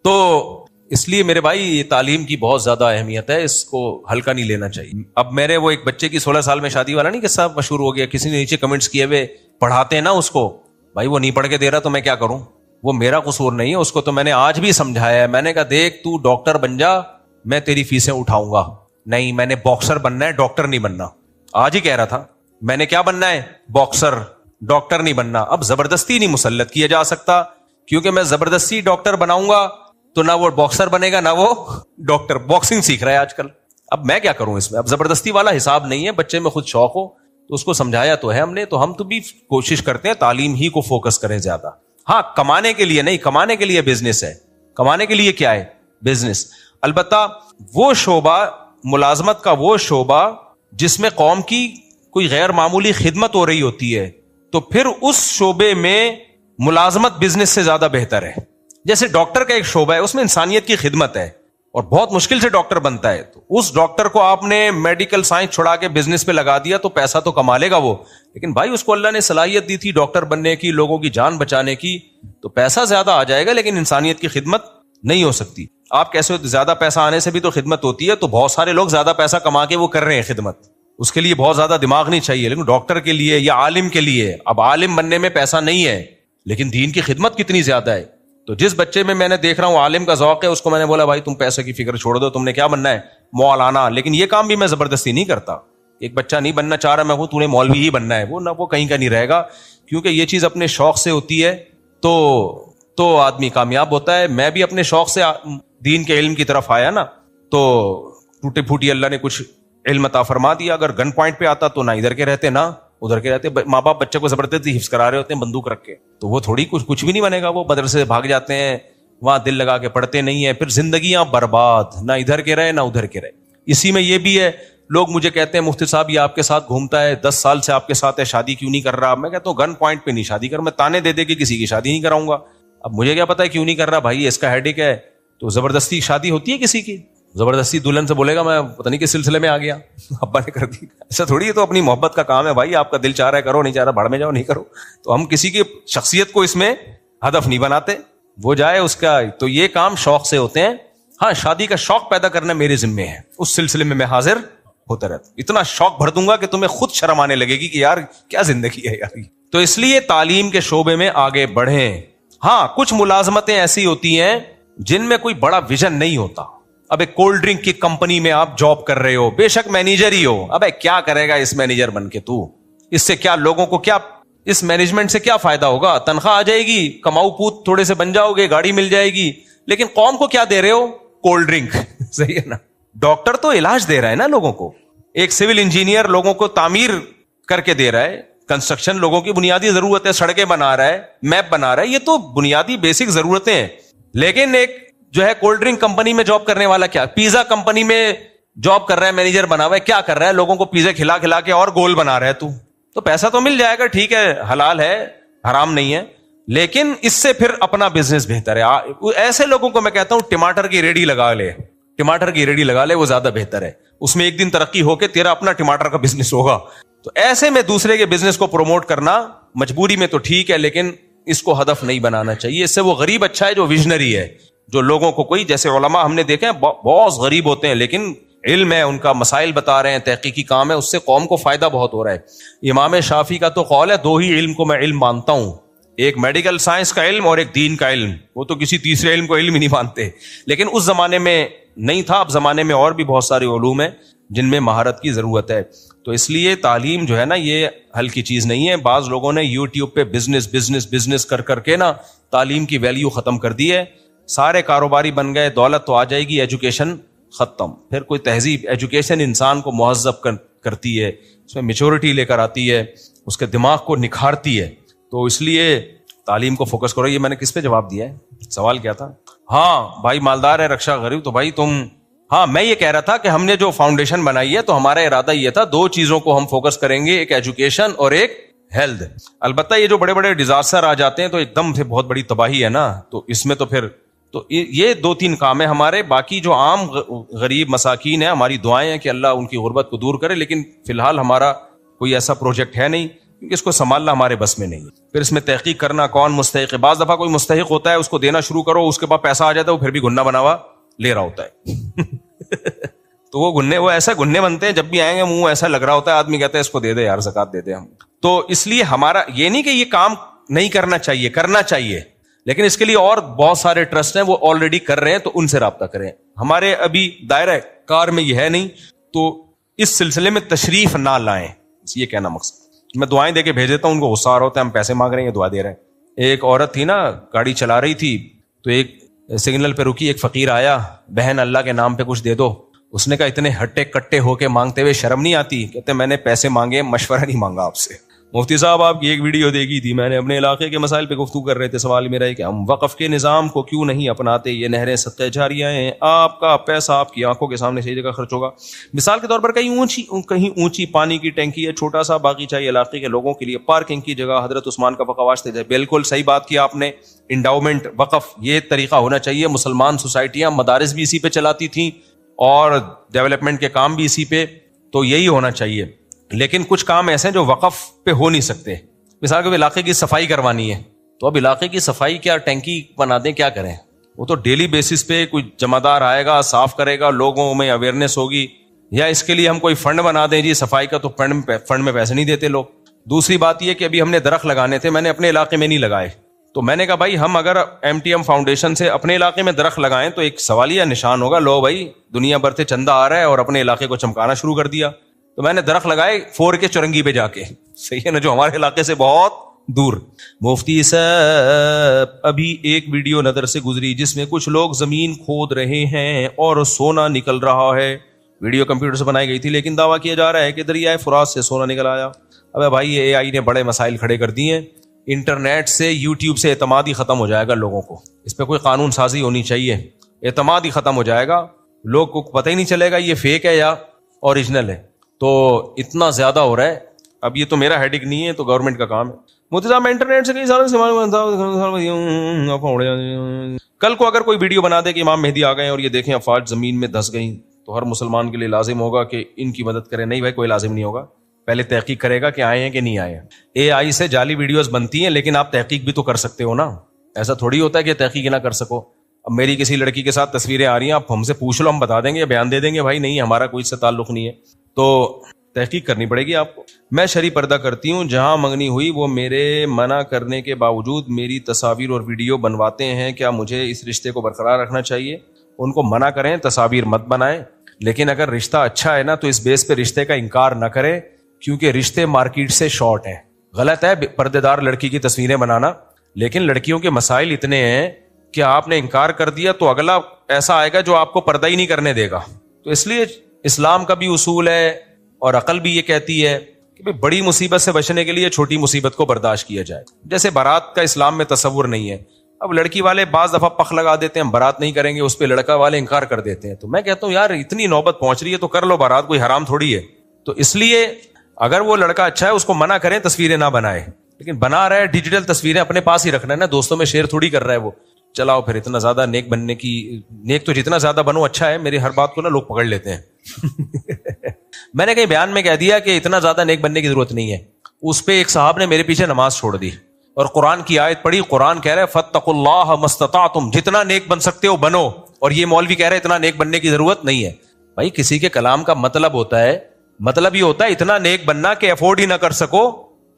تو اس لیے میرے بھائی یہ تعلیم کی بہت زیادہ اہمیت ہے, اس کو ہلکا نہیں لینا چاہیے. اب میرے وہ ایک بچے کی 16 سال میں شادی والا نہیں قصہ مشہور ہو گیا, کسی نے نیچے کمنٹس کیے ہوئے, پڑھاتے ہیں نا اس کو, بھائی وہ نہیں پڑھ کے دے رہا تو میں کیا کروں, وہ میرا قصور نہیں ہے. اس کو تو میں نے آج بھی سمجھایا ہے, میں نے کہا دیکھ تو ڈاکٹر بن جا, میں تیری فیسیں اٹھاؤں گا. نہیں, میں نے باکسر بننا ہے, ڈاکٹر نہیں بننا. آج ہی کہہ رہا تھا میں نے کیا بننا ہے, باکسر, ڈاکٹر نہیں بننا. اب زبردستی نہیں مسلط کیا جا سکتا, کیونکہ میں زبردستی ڈاکٹر بناؤں گا تو نہ وہ باکسر بنے گا نہ وہ ڈاکٹر. باکسنگ سیکھ رہا ہے آج کل, اب میں کیا کروں اس میں. اب زبردستی والا حساب نہیں ہے, بچے میں خود شوق ہو تو اس کو سمجھایا تو ہے ہم نے. تو ہم تو بھی کوشش کرتے ہیں تعلیم ہی کو فوکس کریں زیادہ. ہاں کمانے کے لیے نہیں, کمانے کے لیے بزنس ہے, کمانے کے لیے کیا ہے, بزنس. البتہ وہ شعبہ, ملازمت کا وہ شعبہ جس میں قوم کی کوئی غیر معمولی خدمت ہو رہی ہوتی ہے, تو پھر اس شعبے میں ملازمت بزنس سے زیادہ بہتر ہے. جیسے ڈاکٹر کا ایک شعبہ ہے, اس میں انسانیت کی خدمت ہے اور بہت مشکل سے ڈاکٹر بنتا ہے, تو اس ڈاکٹر کو آپ نے میڈیکل سائنس چھڑا کے بزنس پہ لگا دیا تو پیسہ تو کما لے گا وہ, لیکن بھائی اس کو اللہ نے صلاحیت دی تھی ڈاکٹر بننے کی, لوگوں کی جان بچانے کی, تو پیسہ زیادہ آ جائے گا لیکن انسانیت کی خدمت نہیں ہو سکتی. آپ کیسے, زیادہ پیسہ آنے سے بھی تو خدمت ہوتی ہے, تو بہت سارے لوگ زیادہ پیسہ کما کے وہ کر رہے ہیں خدمت, اس کے لیے بہت زیادہ دماغ نہیں چاہیے. لیکن ڈاکٹر کے لیے یا عالم کے لیے, اب عالم بننے میں پیسہ نہیں ہے لیکن دین کی خدمت کتنی زیادہ ہے. تو جس بچے میں نے دیکھ رہا ہوں عالم کا ذوق ہے, اس کو میں نے بولا بھائی تم پیسے کی فکر چھوڑ دو, تم نے کیا بننا ہے, مولانا. لیکن یہ کام بھی میں زبردستی نہیں کرتا. ایک بچہ نہیں بننا چاہ رہا میں ہوں, تو نے مولوی ہی بننا ہے, وہ نہ وہ کہیں کا نہیں رہے گا, کیونکہ یہ چیز اپنے شوق سے ہوتی ہے تو آدمی کامیاب ہوتا ہے. میں بھی اپنے شوق سے دین کے علم کی طرف آیا نا, تو ٹوٹے پھوٹی اللہ نے کچھ علم عطا فرما دیا. اگر گن پوائنٹ پہ آتا تو نہ ادھر کے رہتے نہ ادھر کے رہتے. ماں باپ بچے کو زبردستی حفظ کرا رہے ہوتے ہیں بندوق رکھ کے, تو وہ تھوڑی کچھ بھی نہیں بنے گا. وہ مدرسے سے بھاگ جاتے ہیں, وہاں دل لگا کے پڑھتے نہیں ہیں, پھر زندگیاں برباد, نہ ادھر کے رہے نہ ادھر کے رہے. اسی میں یہ بھی ہے, لوگ مجھے کہتے ہیں مفتی صاحب یہ آپ کے ساتھ گھومتا ہے, 10 سال سے آپ کے ساتھ ہے, شادی کیوں نہیں کر رہا. میں کہتا ہوں گن پوائنٹ پہ نہیں شادی کر, میں تانے دے کے کسی کی شادی نہیں کراؤں گا. اب مجھے کیا پتا ہے کیوں نہیں کر رہا, بھائی اس کا ہیڈک ہے. تو زبردستی شادی ہوتی ہے کسی کی, زبردستی دلہن سے بولے گا میں پتہ نہیں کس سلسلے میں آ گیا, ابا نے کر دی. ایسا تھوڑی ہے, تو اپنی محبت کا کام ہے بھائی, آپ کا دل چاہ رہا ہے کرو, نہیں چاہ رہا بھاڑ میں جاؤ نہیں کرو. تو ہم کسی کی شخصیت کو اس میں ہدف نہیں بناتے, وہ جائے اس کا. تو یہ کام شوق سے ہوتے ہیں. ہاں شادی کا شوق پیدا کرنا میرے ذمے ہے, اس سلسلے میں حاضر ہوتا رہتا. اتنا شوق بھر دوں گا کہ تمہیں خود شرم آنے لگے گی کہ یار کیا زندگی ہے یار. تو اس لیے تعلیم کے شعبے میں آگے بڑھیں. ہاں کچھ ملازمتیں ایسی ہوتی ہیں جن میں کوئی بڑا ویژن نہیں ہوتا. اب ایک کولڈ ڈرنک کی کمپنی میں آپ جاب کر رہے ہو, بے شک مینیجر ہی ہو, ابے کیا کرے گا اس مینیجر بن کے تو, اس سے کیا لوگوں کو کیا, اس مینجمنٹ سے کیا فائدہ ہوگا, تنخواہ آ جائے گی, کماؤ پوت تھوڑے سے بن جاؤ گے, گاڑی مل جائے گی, لیکن قوم کو کیا دے رہے ہو, کولڈ ڈرنک. صحیح ہے نا. ڈاکٹر تو علاج دے رہا ہے نا لوگوں کو, ایک سول انجینئر لوگوں کو تعمیر کر کے دے رہا ہے, کنسٹرکشن لوگوں کی بنیادی ضرورت ہے, سڑکیں بنا رہا ہے, میپ بنا رہا ہے, یہ تو بنیادی بیسک ضرورتیں ہیں. لیکن ایک جو ہے کولڈ ڈرنک کمپنی میں جاب کرنے والا کیا, پیزا کمپنی میں جاب کر رہا ہے, مینیجر بنا ہوا ہے, کیا کر رہا ہے, لوگوں کو پیزا کھلا کھلا کے اور گول بنا رہا ہے. تو پیسہ تو مل جائے گا, ٹھیک ہے, حلال ہے, حرام نہیں ہے, لیکن اس سے پھر اپنا بزنس بہتر ہے. ایسے لوگوں کو میں کہتا ہوں ٹماٹر کی ریڑھی لگا لے, ٹماٹر کی ریڑھی لگا لے, وہ زیادہ بہتر ہے. اس میں ایک دن ترقی ہو کے تیرا اپنا ٹماٹر کا بزنس ہوگا. تو ایسے میں دوسرے کے بزنس کو پروموٹ کرنا مجبوری میں تو ٹھیک ہے, لیکن اس کو ہدف نہیں بنانا چاہیے. اس سے وہ غریب اچھا ہے جو ویژنری ہے, جو لوگوں کو کوئی, جیسے علماء ہم نے دیکھے ہیں بہت غریب ہوتے ہیں لیکن علم ہے, ان کا مسائل بتا رہے ہیں, تحقیقی کام ہے, اس سے قوم کو فائدہ بہت ہو رہا ہے. امام شافعی کا تو قول ہے 2 ہی علم کو میں علم مانتا ہوں, ایک میڈیکل سائنس کا علم اور ایک دین کا علم. وہ تو کسی تیسرے علم کو علم ہی نہیں مانتے, لیکن اس زمانے میں نہیں تھا. اب زمانے میں اور بھی بہت سارے علوم ہیں جن میں مہارت کی ضرورت ہے. تو اس لیے تعلیم جو ہے نا یہ ہلکی چیز نہیں ہے. بعض لوگوں نے یوٹیوب پہ بزنس کر کے نا تعلیم کی ویلیو ختم کر دی ہے. سارے کاروباری بن گئے, دولت تو آ جائے گی, ایجوکیشن ختم. پھر کوئی تہذیب, ایجوکیشن انسان کو مہذب کرتی ہے, اس میں میچورٹی لے کر آتی ہے, اس کے دماغ کو نکھارتی ہے. تو اس لیے تعلیم کو فوکس کرو. یہ میں نے کس پہ جواب دیا ہے, سوال کیا تھا؟ ہاں بھائی مالدار ہے رکشا غریب, تو بھائی تم, ہاں میں یہ کہہ رہا تھا کہ ہم نے جو فاؤنڈیشن بنائی ہے تو ہمارا ارادہ یہ تھا 2 چیزوں کو ہم فوکس کریں گے, ایک ایجوکیشن اور ایک ہیلتھ. البتہ یہ جو بڑے بڑے ڈیزاسٹر آ جاتے ہیں تو ایک دم سے بہت بڑی تباہی ہے نا, تو اس میں تو پھر تو یہ 2-3 کام ہیں ہمارے. باقی جو عام غریب مساکین ہیں, ہماری دعائیں ہیں کہ اللہ ان کی غربت کو دور کرے, لیکن فی الحال ہمارا کوئی ایسا پروجیکٹ ہے نہیں کیونکہ اس کو سنبھالنا ہمارے بس میں نہیں ہے. پھر اس میں تحقیق کرنا کون مستحق ہے. بعض دفعہ کوئی مستحق ہوتا ہے, اس کو دینا شروع کرو, اس کے بعد پیسہ آ جاتا ہے, وہ پھر بھی گنا بناوا لے رہا ہوتا ہے. تو وہ ایسا گنے بنتے ہیں, جب بھی آئیں گے منہ ایسا لگ رہا ہوتا ہے, آدمی کہتا ہے اس کو دے دے یار, زکات دے دے ہم. تو اس لیے ہمارا یہ نہیں کہ یہ کام نہیں کرنا چاہیے, کرنا چاہیے, لیکن اس کے لیے اور بہت سارے ٹرسٹ ہیں وہ آلریڈی کر رہے ہیں, تو ان سے رابطہ کریں. ہمارے ابھی دائرہ کار میں یہ ہے نہیں, تو اس سلسلے میں تشریف نہ لائیں, یہ کہنا مقصد. میں دعائیں دے کے بھیج دیتا ہوں, ان کو غصہ آ رہا ہوتا ہے, ہم پیسے مانگ رہے ہیں, یہ دعا دے رہے ہیں. ایک عورت تھی نا, گاڑی چلا رہی تھی, تو ایک سگنل پہ رکی, ایک فقیر آیا, بہن اللہ کے نام پہ کچھ دے دو. اس نے کہا اتنے ہٹے کٹے ہو کے مانگتے ہوئے شرم نہیں آتی؟ کہتے میں نے پیسے مانگے, مشورہ نہیں مانگا آپ سے. مفتی صاحب آپ کی ایک ویڈیو دیکھی تھی, میں نے اپنے علاقے کے مسائل پہ گفتگو کر رہے تھے. سوال میرا ہے کہ ہم وقف کے نظام کو کیوں نہیں اپناتے؟ یہ نہریں صدقہ جاریہ ہیں, آپ کا پیسہ آپ کی آنکھوں کے سامنے صحیح جگہ خرچ ہوگا. مثال کے طور پر کہیں اونچی پانی کی ٹینکی ہے, چھوٹا سا باغیچہ علاقے کے لوگوں کے لیے پارکنگ کی جگہ, حضرت عثمان کا وقف واسطے جائے. بالکل صحیح بات کی آپ نے, انڈاؤمنٹ وقف یہ طریقہ ہونا چاہیے. مسلمان سوسائٹیاں مدارس بھی اسی پہ چلاتی تھیں اور ڈیولپمنٹ کے کام بھی اسی پہ, تو یہی ہونا چاہیے. لیکن کچھ کام ایسے ہیں جو وقف پہ ہو نہیں سکتے. مثال کے علاقے کی صفائی کروانی ہے, تو اب علاقے کی صفائی کیا ٹینکی بنا دیں, کیا کریں؟ وہ تو ڈیلی بیسس پہ کوئی جمعدار آئے گا, صاف کرے گا, لوگوں میں اویئرنیس ہوگی. یا اس کے لیے ہم کوئی فنڈ بنا دیں جی صفائی کا, تو فنڈ میں پیسے نہیں دیتے لوگ. دوسری بات یہ کہ ابھی ہم نے درخت لگانے تھے, میں نے اپنے علاقے میں نہیں لگائے, تو میں نے کہا بھائی ہم اگر MTM فاؤنڈیشن سے اپنے علاقے میں درخت لگائیں تو ایک سوالیہ نشان ہوگا, لو بھائی دنیا بھر سے چندہ آ رہا ہے, اور اپنے علاقے کو چمکانا شروع کر دیا. تو میں نے درخت لگائے 4 کے چورنگی پہ جا کے, صحیح ہے نا, جو ہمارے علاقے سے بہت دور. مفتی صاحب ابھی ایک ویڈیو نظر سے گزری جس میں کچھ لوگ زمین کھود رہے ہیں اور سونا نکل رہا ہے. ویڈیو کمپیوٹر سے بنائی گئی تھی, لیکن دعویٰ کیا جا رہا ہے کہ دریائے فرات سے سونا نکل آیا. ابے بھائی یہ AI نے بڑے مسائل کھڑے کر دیے ہیں. انٹرنیٹ سے, YouTube سے اعتماد ہی ختم ہو جائے گا لوگوں کو. اس پہ کوئی قانون سازی ہونی چاہیے, اعتماد ہی ختم ہو جائے گا, لوگ کو پتہ ہی نہیں چلے گا یہ فیک ہے یا اوریجنل ہے. تو اتنا زیادہ ہو رہا ہے. اب یہ تو میرا ہیڈک نہیں ہے, تو گورنمنٹ کا کام ہے. مفتی صاحب میں انٹرنیٹ سے کئی سالوں سے, کل کو اگر کوئی ویڈیو بنا دے کہ امام مہدی آ گئے اور یہ دیکھیں افواج زمین میں دھس گئیں, تو ہر مسلمان کے لیے لازم ہوگا کہ ان کی مدد کرے. نہیں بھائی کوئی لازم نہیں ہوگا, پہلے تحقیق کرے گا کہ آئے ہیں کہ نہیں آئے ہیں. AI سے جعلی ویڈیوز بنتی ہیں, لیکن آپ تحقیق بھی تو کر سکتے ہو نا. ایسا تھوڑی ہوتا ہے کہ تحقیق نہ کر سکو. اب میری کسی لڑکی کے ساتھ تصویریں آ رہی ہیں, آپ ہم سے پوچھ لو, ہم بتا دیں گے, بیان دے دیں گے بھائی نہیں ہمارا کوئی اس سے تعلق نہیں ہے. تو تحقیق کرنی پڑے گی آپ کو. میں شرعی پردہ کرتی ہوں, جہاں منگنی ہوئی وہ میرے منع کرنے کے باوجود میری تصاویر اور ویڈیو بنواتے ہیں, کیا مجھے اس رشتے کو برقرار رکھنا چاہیے؟ ان کو منع کریں, تصاویر مت بنائیں, لیکن اگر رشتہ اچھا ہے نا تو اس بیس پہ رشتے کا انکار نہ کریں, کیونکہ رشتے مارکیٹ سے شارٹ ہیں. غلط ہے پردے دار لڑکی کی تصویریں بنانا, لیکن لڑکیوں کے مسائل اتنے ہیں کہ آپ نے انکار کر دیا تو اگلا ایسا آئے گا جو آپ کو پردہ ہی نہیں کرنے دے گا. تو اس لیے اسلام کا بھی اصول ہے اور عقل بھی یہ کہتی ہے کہ بڑی مصیبت سے بچنے کے لیے چھوٹی مصیبت کو برداشت کیا جائے. جیسے بارات کا اسلام میں تصور نہیں ہے. اب لڑکی والے بعض دفعہ پخ لگا دیتے ہیں, ہم بارات نہیں کریں گے, اس پہ لڑکا والے انکار کر دیتے ہیں. تو میں کہتا ہوں یار اتنی نوبت پہنچ رہی ہے تو کر لو بارات, کوئی حرام تھوڑی ہے. تو اس لیے اگر وہ لڑکا اچھا ہے اس کو منع کریں, تصویریں نہ بنائے, لیکن بنا رہا ہے ڈیجیٹل تصویریں اپنے پاس ہی رکھنا ہے نا, دوستوں میں شیئر تھوڑی کر رہا ہے وہ. چلاؤ پھر, اتنا زیادہ نیک بننے کی, نیک تو جتنا زیادہ بنو اچھا ہے. میری ہر بات کو نا لوگ پکڑ لیتے ہیں. میں نے کہیں بیان میں کہہ دیا کہ اتنا زیادہ نیک بننے کی ضرورت نہیں ہے. اس پہ ایک صاحب نے میرے پیچھے نماز چھوڑ دی, اور قرآن کی آیت پڑھی, قرآن کہہ رہا ہے فاتقوا اللہ ما استطعتم, جتنا نیک بن سکتے ہو بنو, اور یہ مولوی کہہ رہے اتنا نیک بننے کی ضرورت نہیں ہے. بھائی کسی کے کلام کا مطلب ہوتا ہے, مطلب یہ ہوتا ہے اتنا نیک بننا کہ افورڈ ہی نہ کر سکو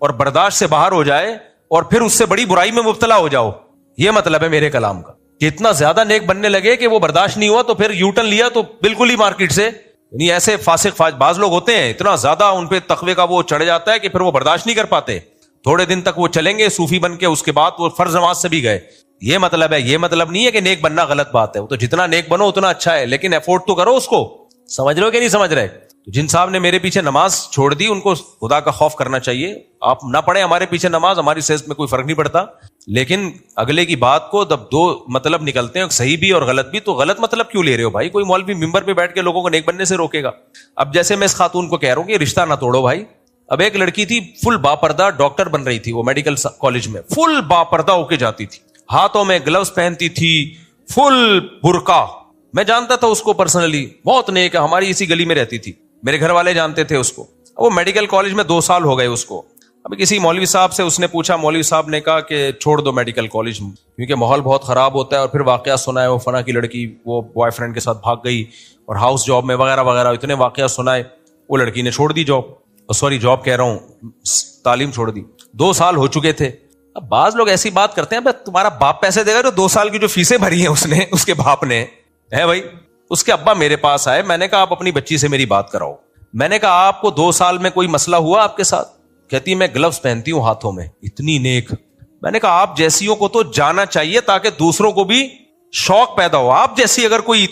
اور برداشت سے باہر ہو جائے اور پھر اس سے بڑی برائی میں مبتلا ہو جاؤ. یہ مطلب ہے میرے کلام کا, کہ اتنا زیادہ نیک بننے لگے کہ وہ برداشت نہیں ہوا تو پھر یو ٹرن لیا تو بالکل ہی مارکیٹ سے. یعنی ایسے فاسق بعض لوگ ہوتے ہیں, اتنا زیادہ ان پہ تقوی کا وہ چڑھ جاتا ہے کہ پھر وہ برداشت نہیں کر پاتے, تھوڑے دن تک وہ چلیں گے صوفی بن کے, اس کے بعد وہ فرض نماز سے بھی گئے. یہ مطلب ہے, یہ مطلب نہیں ہے کہ نیک بننا غلط بات ہے, وہ تو جتنا نیک بنو اتنا اچھا ہے, لیکن افورڈ تو کرو اس کو. سمجھ رہے ہو کہ نہیں سمجھ رہے؟ تو جن صاحب نے میرے پیچھے نماز چھوڑ دی ان کو خدا کا خوف کرنا چاہیے. آپ نہ پڑھیں ہمارے پیچھے نماز, ہماری صحت میں کوئی فرق نہیں پڑتا, لیکن اگلے کی بات کو جب دو مطلب نکلتے ہیں, صحیح بھی اور غلط بھی, تو غلط مطلب کیوں لے رہے ہو بھائی؟ کوئی مولوی ممبر پہ بیٹھ کے لوگوں کو نیک بننے سے روکے گا؟ اب جیسے میں اس خاتون کو کہہ رہا ہوں کہ رشتہ نہ توڑو بھائی. اب ایک لڑکی تھی فل باپردہ ڈاکٹر بن رہی تھی, وہ میڈیکل کالج میں فل باپردہ ہو کے جاتی تھی, ہاتھوں میں گلوز پہنتی تھی, فل برقع. میں جانتا تھا اس کو پرسنلی, بہت نیک ہے, ہماری اسی گلی میں رہتی تھی, میرے گھر والے جانتے تھے اس کو. وہ میڈیکل کالج میں 2 سال ہو گئے اس کو. ابھی کسی مولوی صاحب سے اس نے پوچھا, مولوی صاحب نے کہا کہ چھوڑ دو میڈیکل کالج کیونکہ ماحول بہت خراب ہوتا ہے, اور پھر واقعہ سنا ہے وہ فنا کی لڑکی وہ بوائے فرینڈ کے ساتھ بھاگ گئی اور ہاؤس جاب میں وغیرہ وغیرہ, اتنے واقعہ سنائے. وہ لڑکی نے چھوڑ دی جاب, سوری جاب کہہ رہا ہوں, تعلیم چھوڑ دی. 2 سال ہو چکے تھے. اب بعض لوگ ایسی بات کرتے ہیں, تمہارا باپ پیسے دے گا جو 2 سال کی جو فیسیں بھری ہیں اس نے, اس کے باپ نے ہے بھائی. اس کے ابا میرے پاس آئے, میں نے کہا آپ اپنی بچی سے میری بات کراؤ. میں نے کہا آپ کو 2 سال میں کوئی مسئلہ ہوا آپ کے ساتھ؟ کہتی میں گلوز پہنتی ہوں ہاتھوں میں. اتنی نیک. میں نے کہا آپ جیسیوں کو تو جانا چاہیے تاکہ دوسروں کو بھی شوق پیدا ہو. آپ جیسی اگر کوئی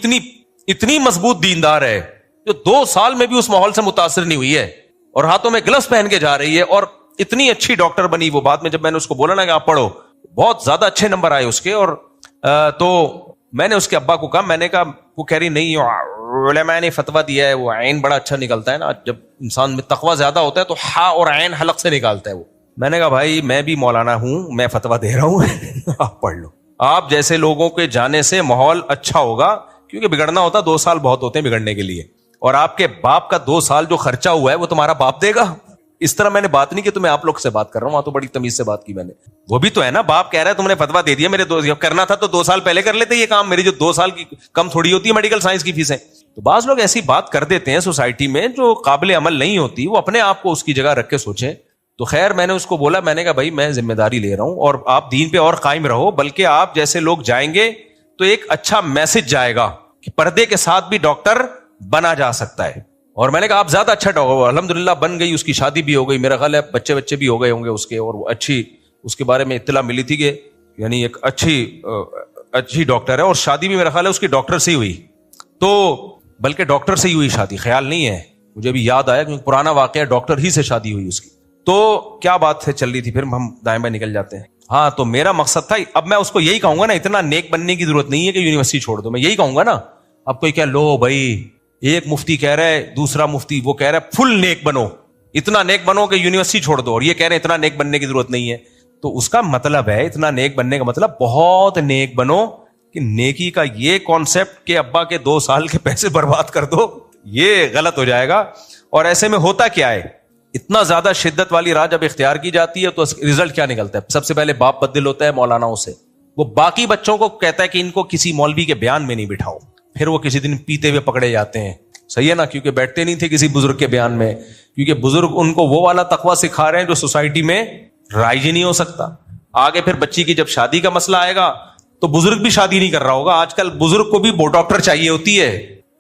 اتنی مضبوط دیندار ہے جو 2 سال میں بھی اس ماحول سے متاثر نہیں ہوئی ہے اور ہاتھوں میں گلوز پہن کے جا رہی ہے اور اتنی اچھی ڈاکٹر بنی, وہ بعد میں جب میں نے اس کو بولا نا کہ آپ پڑھو, بہت زیادہ اچھے نمبر آئے اس کے. اور تو میں نے اس کے ابا کو کہا, میں نے کہا, وہ کہہ رہی نہیں علماء نے فتویٰ دیا ہے, وہ عین بڑا اچھا نکلتا ہے نا, جب انسان میں تقویٰ زیادہ ہوتا ہے تو ہا اور عین حلق سے نکالتا ہے وہ. میں نے کہا بھائی میں بھی مولانا ہوں, میں فتویٰ دے رہا ہوں آپ پڑھ لو. آپ جیسے لوگوں کے جانے سے ماحول اچھا ہوگا, کیونکہ بگڑنا ہوتا 2 سال بہت ہوتے ہیں بگڑنے کے لیے, اور آپ کے باپ کا 2 سال جو خرچہ ہوا ہے وہ تمہارا باپ دے گا. اس طرح میں نے بات نہیں کی, تو میں آپ لوگ سے بات کر رہا ہوں, وہاں تو بڑی تمیز سے بات کی میں نے. وہ بھی تو ہے نا, باپ کہہ رہا ہے تم نے فتویٰ دے دیا, میرے کرنا تھا تو 2 سال پہلے کر لیتے یہ کام, میری جو 2 سال کی کم تھوڑی ہوتی ہے میڈیکل سائنس کی فیسیں. تو بعض لوگ ایسی بات کر دیتے ہیں سوسائٹی میں جو قابل عمل نہیں ہوتی, وہ اپنے آپ کو اس کی جگہ رکھ کے سوچیں. تو خیر میں نے اس کو بولا, میں نے کہا بھائی میں ذمہ داری لے رہا ہوں اور آپ دین پہ اور قائم رہو, بلکہ آپ جیسے لوگ جائیں گے تو ایک اچھا میسج جائے گا کہ پردے کے ساتھ بھی ڈاکٹر بنا جا سکتا ہے. اور میں نے کہا آپ زیادہ اچھا ڈاکٹر, الحمدللہ بن گئی, اس کی شادی بھی ہو گئی, میرا خیال ہے بچے بھی ہو گئے ہوں گے اس کے, اور وہ اچھی, اس کے بارے میں اطلاع ملی تھی کہ یعنی ایک اچھی ڈاکٹر ہے, اور شادی بھی میرا خیال ہے اس کی ڈاکٹر سے ہی ہوئی, تو بلکہ ڈاکٹر سے ہی ہوئی شادی, خیال نہیں ہے مجھے بھی یاد آیا کیونکہ پرانا واقعہ, ڈاکٹر ہی سے شادی ہوئی اس کی. تو کیا بات ہے چل رہی تھی, پھر ہم دائیں بائیں نکل جاتے ہیں. ہاں تو میرا مقصد تھا, اب میں اس کو یہی کہوں گا نا, اتنا نیک بننے کی ضرورت نہیں ہے کہ یونیورسٹی چھوڑ دو, میں یہی کہوں گا نا. اب کوئی کیا لو بھائی, ایک مفتی کہہ رہا ہے, دوسرا مفتی وہ کہہ رہا ہے فل نیک بنو, اتنا نیک بنو کہ یونیورسٹی چھوڑ دو, اور یہ کہہ رہے ہیں اتنا نیک بننے کی ضرورت نہیں ہے. تو اس کا مطلب ہے, اتنا نیک بننے کا مطلب بہت نیک بنو, کہ نیکی کا یہ کانسیپٹ کہ ابا کے 2 سال کے پیسے برباد کر دو, یہ غلط ہو جائے گا. اور ایسے میں ہوتا کیا ہے, اتنا زیادہ شدت والی راہ جب اختیار کی جاتی ہے تو رزلٹ کیا نکلتا ہے؟ سب سے پہلے باپ بدل ہوتا ہے مولاناؤں سے, وہ باقی بچوں کو کہتا ہے کہ ان کو کسی مولوی کے بیان میں نہیں بٹھاؤ, پھر وہ کسی دن پیتے ہوئے پکڑے جاتے ہیں. صحیح ہے نا, کیونکہ بیٹھتے نہیں تھے کسی بزرگ کے بیان میں, کیونکہ بزرگ ان کو وہ والا تقویٰ سکھا رہے ہیں جو سوسائٹی میں رائج ہی نہیں ہو سکتا. آگے پھر بچی کی جب شادی کا مسئلہ آئے گا تو بزرگ بھی شادی نہیں کر رہا ہوگا. آج کل بزرگ کو بھی ڈاکٹر چاہیے ہوتی ہے,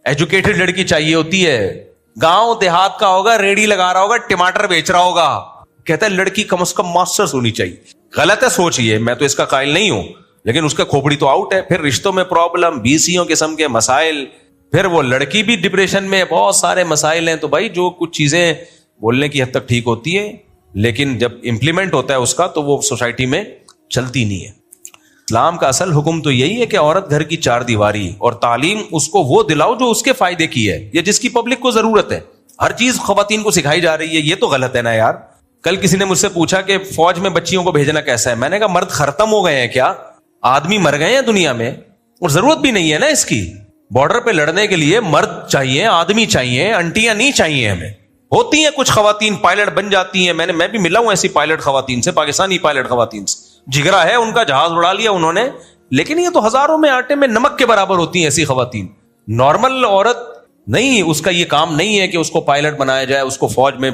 ایجوکیٹڈ لڑکی چاہیے ہوتی ہے, گاؤں دیہات کا ہوگا, ریڑھی لگا رہا ہوگا, ٹماٹر بیچ رہا ہوگا, کہتا ہے لڑکی کم از کم ماسٹرز ہونی چاہیے. غلط ہے سوچ, یہ میں تو اس کا قائل نہیں ہوں, لیکن اس کا کھوپڑی تو آؤٹ ہے. پھر رشتوں میں پرابلم, بیسیوں قسم کے مسائل, پھر وہ لڑکی بھی ڈپریشن میں, بہت سارے مسائل ہیں. تو بھائی جو کچھ چیزیں بولنے کی حد تک ٹھیک ہوتی ہیں, لیکن جب امپلیمنٹ ہوتا ہے اس کا تو وہ سوسائٹی میں چلتی نہیں ہے. اسلام کا اصل حکم تو یہی ہے کہ عورت گھر کی 4 دیواری, اور تعلیم اس کو وہ دلاؤ جو اس کے فائدے کی ہے یا جس کی پبلک کو ضرورت ہے. ہر چیز خواتین کو سکھائی جا رہی ہے, یہ تو غلط ہے نا یار. کل کسی نے مجھ سے پوچھا کہ فوج میں بچیوں کو بھیجنا کیسا ہے, میں نے کہا مرد ختم ہو گئے ہیں کیا, آدمی مر گئے ہیں دنیا میں, اور ضرورت بھی نہیں ہے نا اس کی. بارڈر پہ لڑنے کے لیے مرد چاہیے, آدمی چاہیے, انٹیاں نہیں چاہیے ہمیں. ہوتی ہیں کچھ خواتین پائلٹ بن جاتی ہیں, میں بھی ملا ہوں ایسی پائلٹ خواتین سے, پاکستانی پائلٹ خواتین سے, جگرا ہے ان کا, جہاز اڑا لیا انہوں نے, لیکن یہ تو ہزاروں میں آٹے میں نمک کے برابر ہوتی ہیں ایسی خواتین. نارمل عورت نہیں, اس کا یہ کام نہیں ہے کہ اس کو پائلٹ بنایا جائے, اس کو فوج میں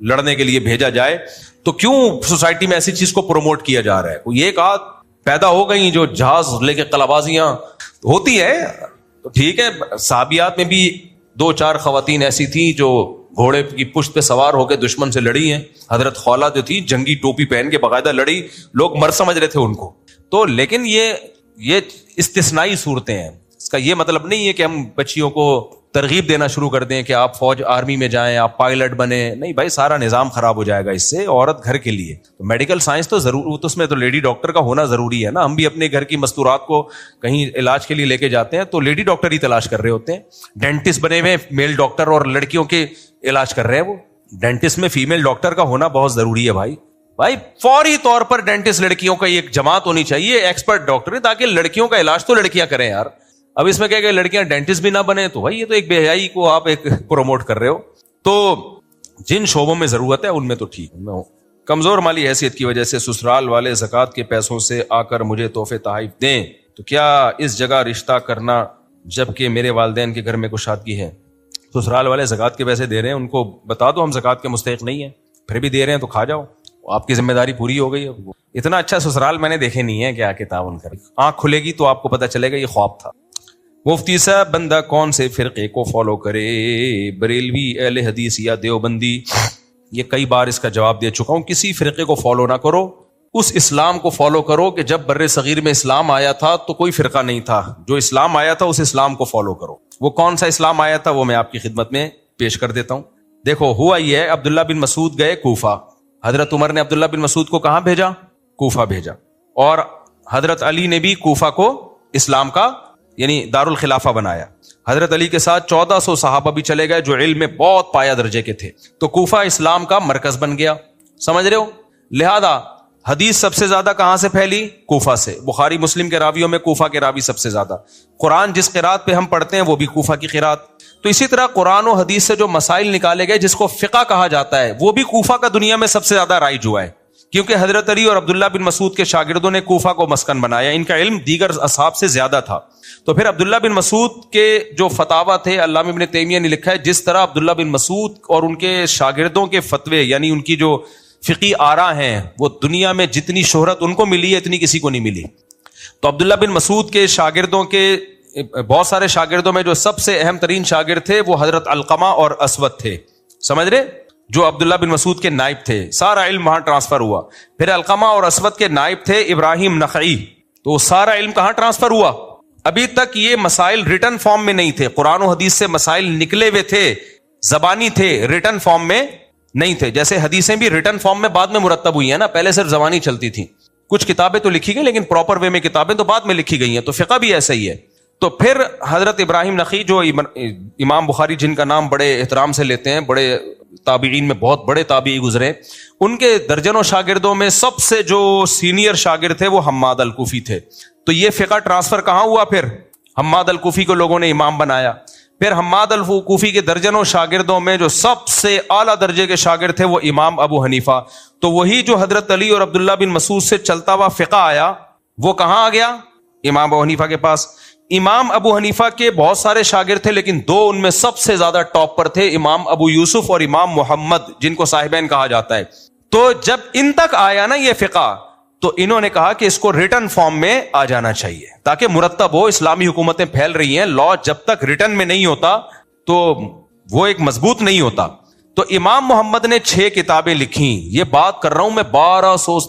لڑنے کے لیے بھیجا جائے. تو کیوں سوسائٹی میں ایسی چیز کو پروموٹ کیا جا رہا ہے؟ کوئی ایک آدھ پیدا ہو گئی جو جہاز لے کے قلابازیاں ہوتی ہے تو ٹھیک ہے. صحابیات میں بھی 2-4 خواتین ایسی تھیں جو گھوڑے کی پشت پہ سوار ہو کے دشمن سے لڑی ہیں. حضرت خولہ جو تھی جنگی ٹوپی پہن کے باقاعدہ لڑی, لوگ مر سمجھ رہے تھے ان کو. تو لیکن یہ استثنائی صورتیں ہیں. اس کا یہ مطلب نہیں ہے کہ ہم بچیوں کو ترغیب دینا شروع کر دیں کہ آپ فوج آرمی میں جائیں, آپ پائلٹ بنے. نہیں بھائی, سارا نظام خراب ہو جائے گا اس سے. عورت گھر کے لیے تو میڈیکل سائنس تو ضرور, تو اس میں تو لیڈی ڈاکٹر کا ہونا ضروری ہے نا. ہم بھی اپنے گھر کی مستورات کو کہیں علاج کے لیے لے کے جاتے ہیں تو لیڈی ڈاکٹر ہی تلاش کر رہے ہوتے ہیں. ڈینٹسٹ بنے ہوئے میل ڈاکٹر اور لڑکیوں کے علاج کر رہے ہیں. وہ ڈینٹسٹ میں فیمیل ڈاکٹر کا ہونا بہت ضروری ہے بھائی. فوری طور پر ڈینٹسٹ لڑکیوں کا ایک جماعت ہونی چاہیے, ایکسپرٹ ڈاکٹر, تاکہ لڑکیوں کا علاج تو لڑکیاں کریں یار. اب اس میں کیا کہ لڑکیاں ڈینٹسٹ بھی نہ بنے تو بھائی یہ تو ایک بے حیائی کو آپ ایک پروموٹ کر رہے ہو. تو جن شعبوں میں ضرورت ہے ان میں تو ٹھیک ہے. کمزور مالی حیثیت کی وجہ سے سسرال والے زکوٰۃ کے پیسوں سے آ کر مجھے تحفے تحائف دیں تو کیا اس جگہ رشتہ کرنا جبکہ میرے والدین کے گھر میں کشادگی ہے؟ سسرال والے زکوٰۃ کے پیسے دے رہے ہیں, ان کو بتا دو ہم زکوٰۃ کے مستحق نہیں ہیں, پھر بھی دے رہے ہیں تو کھا جاؤ, آپ کی ذمہ داری پوری ہو گئی. اتنا اچھا سسرال میں نے دیکھے نہیں ہے کیا کہ تعاون کرے. آنکھ کھلے گی تو آپ کو پتہ چلے گا یہ خواب تھا. مفتی صاحب, بندہ کون سے فرقے کو فالو کرے, بریلوی, اہل حدیث یا دیوبندی؟ یہ کئی بار اس کا جواب دے چکا ہوں. کسی فرقے کو فالو نہ کرو, اس اسلام کو فالو کرو کہ جب بر صغیر میں اسلام آیا تھا تو کوئی فرقہ نہیں تھا. جو اسلام آیا تھا اس اسلام کو فالو کرو. وہ کون سا اسلام آیا تھا وہ میں آپ کی خدمت میں پیش کر دیتا ہوں. دیکھو ہوا یہ ہے, عبداللہ بن مسعود گئے کوفہ. حضرت عمر نے عبداللہ بن مسعود کو کہاں بھیجا؟ کوفہ بھیجا. اور حضرت علی نے بھی کوفہ کو اسلام کا یعنی دارالخلافہ بنایا. حضرت علی کے ساتھ 1400 صحابہ بھی چلے گئے جو علم میں بہت پایہ درجے کے تھے. تو کوفہ اسلام کا مرکز بن گیا, سمجھ رہے ہو. لہذا حدیث سب سے زیادہ کہاں سے پھیلی؟ کوفہ سے. بخاری مسلم کے راویوں میں کوفہ کے راوی سب سے زیادہ. قرآن جس قرات پہ ہم پڑھتے ہیں وہ بھی کوفہ کی قرات. تو اسی طرح قرآن و حدیث سے جو مسائل نکالے گئے جس کو فقہ کہا جاتا ہے وہ بھی کوفہ کا دنیا میں سب سے زیادہ رائج ہوا ہے, کیونکہ حضرت علی اور عبداللہ بن مسعود کے شاگردوں نے کوفہ کو مسکن بنایا. ان کا علم دیگر اصحاب سے زیادہ تھا. تو پھر عبداللہ بن مسعود کے جو فتاوا تھے, علامہ ابن تیمیہ نے لکھا ہے جس طرح عبداللہ بن مسعود اور ان کے شاگردوں کے فتوے یعنی ان کی جو فقی آراء ہیں وہ دنیا میں جتنی شہرت ان کو ملی ہے اتنی کسی کو نہیں ملی. تو عبداللہ بن مسعود کے شاگردوں کے بہت سارے شاگردوں میں جو سب سے اہم ترین شاگرد تھے وہ حضرت علقمہ اور اسود تھے, سمجھ رہے, جو عبداللہ بن مسعود کے نائب تھے. سارا علم وہاں ٹرانسفر ہوا. پھر علقمہ اور اسود کے نائب تھے ابراہیم نخعی, تو سارا علم کہاں ٹرانسفر ہوا؟ ابھی تک یہ مسائل ریٹن فارم میں نہیں تھے. قرآن و حدیث سے مسائل نکلے ہوئے تھے, زبانی تھے, ریٹن فارم میں نہیں تھے. جیسے حدیثیں بھی ریٹن فارم میں بعد میں مرتب ہوئی ہیں نا, پہلے صرف زبانی چلتی تھی. کچھ کتابیں تو لکھی گئی لیکن پراپر وے میں کتابیں تو بعد میں لکھی گئی ہیں. تو فقہ بھی ایسا ہی ہے. تو پھر حضرت ابراہیم نخعی جو امام بخاری جن کا نام بڑے احترام سے لیتے ہیں, بڑے تابعین میں بہت بڑے تابعی گزرے, ان کے درجنوں شاگردوں میں سب سے جو سینئر شاگرد تھے وہ حماد الکوفی تھے. تو یہ فقہ ٹرانسفر کہاں ہوا؟ پھر حماد الکوفی کو لوگوں نے امام بنایا. پھر حماد الکوفی کے درجنوں شاگردوں میں جو سب سے اعلیٰ درجے کے شاگرد تھے وہ امام ابو حنیفہ. تو وہی جو حضرت علی اور عبداللہ بن مسعود سے چلتا ہوا فقہ آیا وہ کہاں آ گیا؟ امام ابو حنیفہ کے پاس. امام ابو حنیفہ کے بہت سارے شاگرد تھے لیکن دو ان میں سب سے زیادہ ٹاپ پر تھے, امام ابو یوسف اور امام محمد جن کو صاحبین کہا جاتا ہے. تو جب ان تک آیا نا یہ فقہ تو انہوں نے کہا کہ اس کو ریٹن فارم میں آ جانا چاہیے تاکہ مرتب ہو. اسلامی حکومتیں پھیل رہی ہیں, لا جب تک ریٹن میں نہیں ہوتا تو وہ ایک مضبوط نہیں ہوتا. تو امام محمد نے 6 کتابیں لکھی. یہ بات کر رہا ہوں میں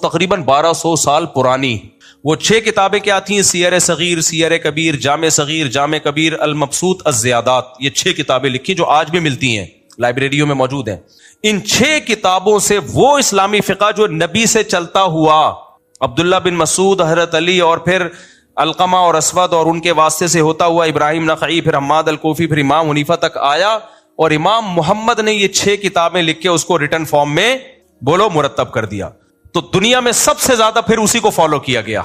تقریباً 1200 سال پرانی. وہ 6 کتابیں کیا تھیں؟ سیر صغیر, سیر کبیر, جامع صغیر, جامع کبیر, المبسوط, الزیادات. یہ 6 کتابیں لکھی جو آج بھی ملتی ہیں, لائبریریوں میں موجود ہیں. ان 6 کتابوں سے وہ اسلامی فقہ جو نبی سے چلتا ہوا, عبداللہ بن مسعود, حضرت علی اور پھر علقمہ اور اسود اور ان کے واسطے سے ہوتا ہوا ابراہیم نخعی, پھر حماد الکوفی, پھر امام حنیفہ تک آیا. اور امام محمد نے یہ 6 کتابیں لکھ کے اس کو ریٹن فارم میں بولو مرتب کر دیا. تو دنیا میں سب سے زیادہ پھر اسی کو فالو کیا گیا.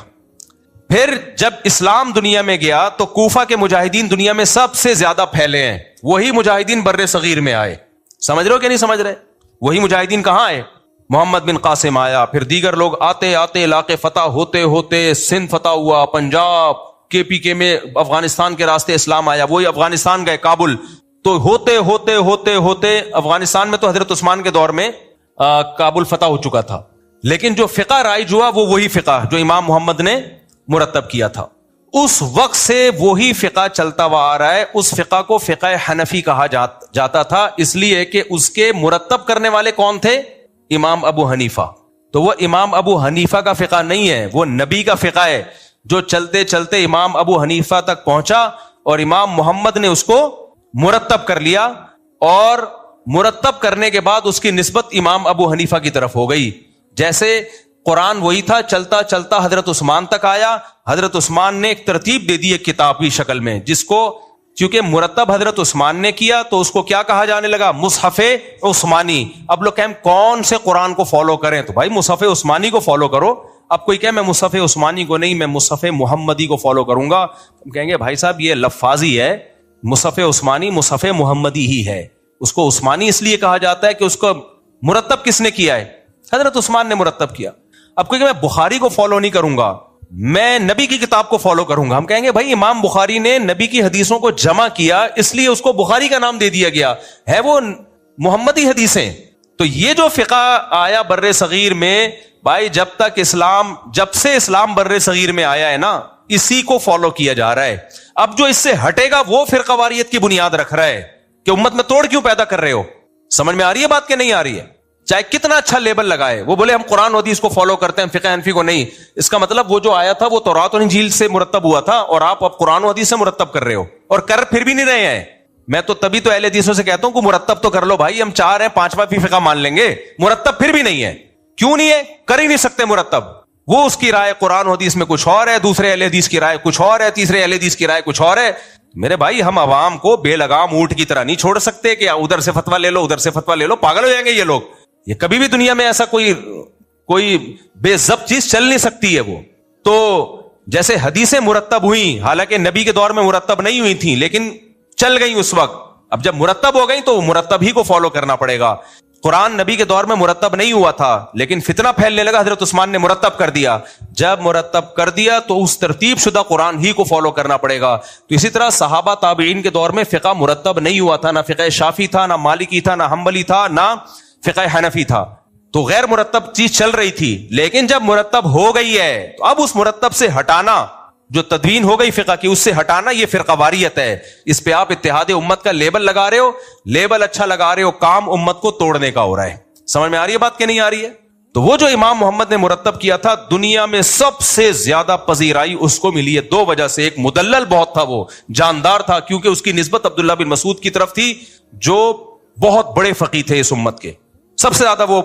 پھر جب اسلام دنیا میں گیا تو کوفہ کے مجاہدین دنیا میں سب سے زیادہ پھیلے ہیں. وہی مجاہدین بر صغیر میں آئے, سمجھ رہے ہو کہ نہیں سمجھ رہے؟ وہی مجاہدین کہاں آئے؟ محمد بن قاسم آیا، پھر دیگر لوگ آتے آتے علاقے فتح ہوتے ہوتے سندھ فتح ہوا، پنجاب KPK میں افغانستان کے راستے اسلام آیا، وہی افغانستان گئے کابل، تو ہوتے ہوتے ہوتے ہوتے افغانستان میں تو حضرت عثمان کے دور میں کابل فتح ہو چکا تھا، لیکن جو فقہ رائج ہوا وہ وہی فقہ جو امام محمد نے مرتب کیا تھا، اس وقت سے وہی فقہ چلتا ہوا آ رہا ہے. اس فقہ کو فقہ حنفی کہا جاتا تھا، اس لیے کہ اس کے مرتب کرنے والے کون تھے؟ امام ابو حنیفہ. تو وہ امام ابو حنیفہ کا فقہ نہیں ہے، وہ نبی کا فقہ ہے جو چلتے چلتے امام ابو حنیفہ تک پہنچا اور امام محمد نے اس کو مرتب کر لیا، اور مرتب کرنے کے بعد اس کی نسبت امام ابو حنیفہ کی طرف ہو گئی. جیسے قرآن وہی تھا، چلتا چلتا حضرت عثمان تک آیا، حضرت عثمان نے ایک ترتیب دے دی ایک کتابی شکل میں، جس کو چونکہ مرتب حضرت عثمان نے کیا تو اس کو کیا کہا جانے لگا؟ مصحف عثمانی. اب لوگ کہیں کون سے قرآن کو فالو کریں؟ تو بھائی مصحف عثمانی کو فالو کرو. اب کوئی کہے میں مصحف عثمانی کو نہیں، میں مصحف محمدی کو فالو کروں گا، ہم کہیں گے بھائی صاحب یہ لفاظی ہے، مصحف عثمانی مصحف محمدی ہی ہے. اس کو عثمانی اس لیے کہا جاتا ہے کہ اس کو مرتب کس نے کیا ہے؟ حضرت عثمان نے مرتب کیا. اب کوئی کہ میں بخاری کو فالو نہیں کروں گا، میں نبی کی کتاب کو فالو کروں گا، ہم کہیں گے بھائی امام بخاری نے نبی کی حدیثوں کو جمع کیا اس لیے اس کو بخاری کا نام دے دیا گیا ہے، وہ محمدی حدیثیں. تو یہ جو فقہ آیا بر صغیر میں، بھائی جب سے اسلام بر صغیر میں آیا ہے نا، اسی کو فالو کیا جا رہا ہے. اب جو اس سے ہٹے گا وہ فرقہ واریت کی بنیاد رکھ رہا ہے کہ امت میں توڑ کیوں پیدا کر رہے ہو. سمجھ میں آ رہی ہے بات کہ نہیں آ رہی ہے؟ چاہے کتنا اچھا لیبل لگائے، وہ بولے ہم قرآن و حدیث کو فالو کرتے ہیں فقہ حنفی کو نہیں، اس کا مطلب وہ جو آیا تھا وہ تورات اور انجیل سے مرتب ہوا تھا اور آپ اب قرآن و حدیث سے مرتب کر رہے ہو، اور کر پھر بھی نہیں رہے ہیں. میں تو تبھی تو اہل حدیثوں سے کہتا ہوں کہ مرتب تو کر لو بھائی، ہم 4 ہیں 5واں بھی فقہ مان لیں گے، مرتب پھر بھی نہیں ہے. کیوں نہیں ہے؟ کر ہی نہیں سکتے مرتب. وہ اس کی رائے قرآن و حدیث میں کچھ اور ہے، دوسرے اہل حدیث کی رائے کچھ اور ہے، تیسرے اہل حدیث کی رائے کچھ اور ہے. میرے بھائی ہم عوام کو بے لگام اونٹ کی طرح نہیں چھوڑ سکتے کہ ادھر سے فتویٰ لے لو ادھر سے فتویٰ لے لو، پاگل ہو جائیں گے یہ لوگ. یہ کبھی بھی دنیا میں ایسا کوئی بے ضبط چیز چل نہیں سکتی ہے. وہ تو جیسے حدیثیں مرتب ہوئیں، حالانکہ نبی کے دور میں مرتب نہیں ہوئی تھیں لیکن چل گئی اس وقت، اب جب مرتب ہو گئی تو مرتب ہی کو فالو کرنا پڑے گا. قرآن نبی کے دور میں مرتب نہیں ہوا تھا لیکن فتنہ پھیلنے لگا، حضرت عثمان نے مرتب کر دیا. جب مرتب کر دیا تو اس ترتیب شدہ قرآن ہی کو فالو کرنا پڑے گا. تو اسی طرح صحابہ تابعین کے دور میں فقہ مرتب نہیں ہوا تھا، نہ فقہ شافعی تھا، نہ مالکی تھا، نہ حنبلی تھا، نہ فقہ حنفی تھا. تو غیر مرتب چیز چل رہی تھی، لیکن جب مرتب ہو گئی ہے تو اب اس مرتب سے ہٹانا، جو تدوین ہو گئی فقہ کی اس سے ہٹانا، یہ فرقہ واریت ہے. اس پہ آپ اتحاد امت کا لیبل لگا رہے ہو، لیبل اچھا لگا رہے ہو، کام امت کو توڑنے کا ہو رہا ہے. سمجھ میں آ رہی ہے بات کہ نہیں آ رہی ہے؟ تو وہ جو امام محمد نے مرتب کیا تھا، دنیا میں سب سے زیادہ پذیرائی اس کو ملی ہے 2 وجہ سے. ایک مدلل بہت تھا، وہ جاندار تھا کیونکہ اس کی نسبت عبداللہ بن مسعود کی طرف تھی جو بہت بڑے فقیہ تھے اس امت کے، سب سے زیادہ. وہ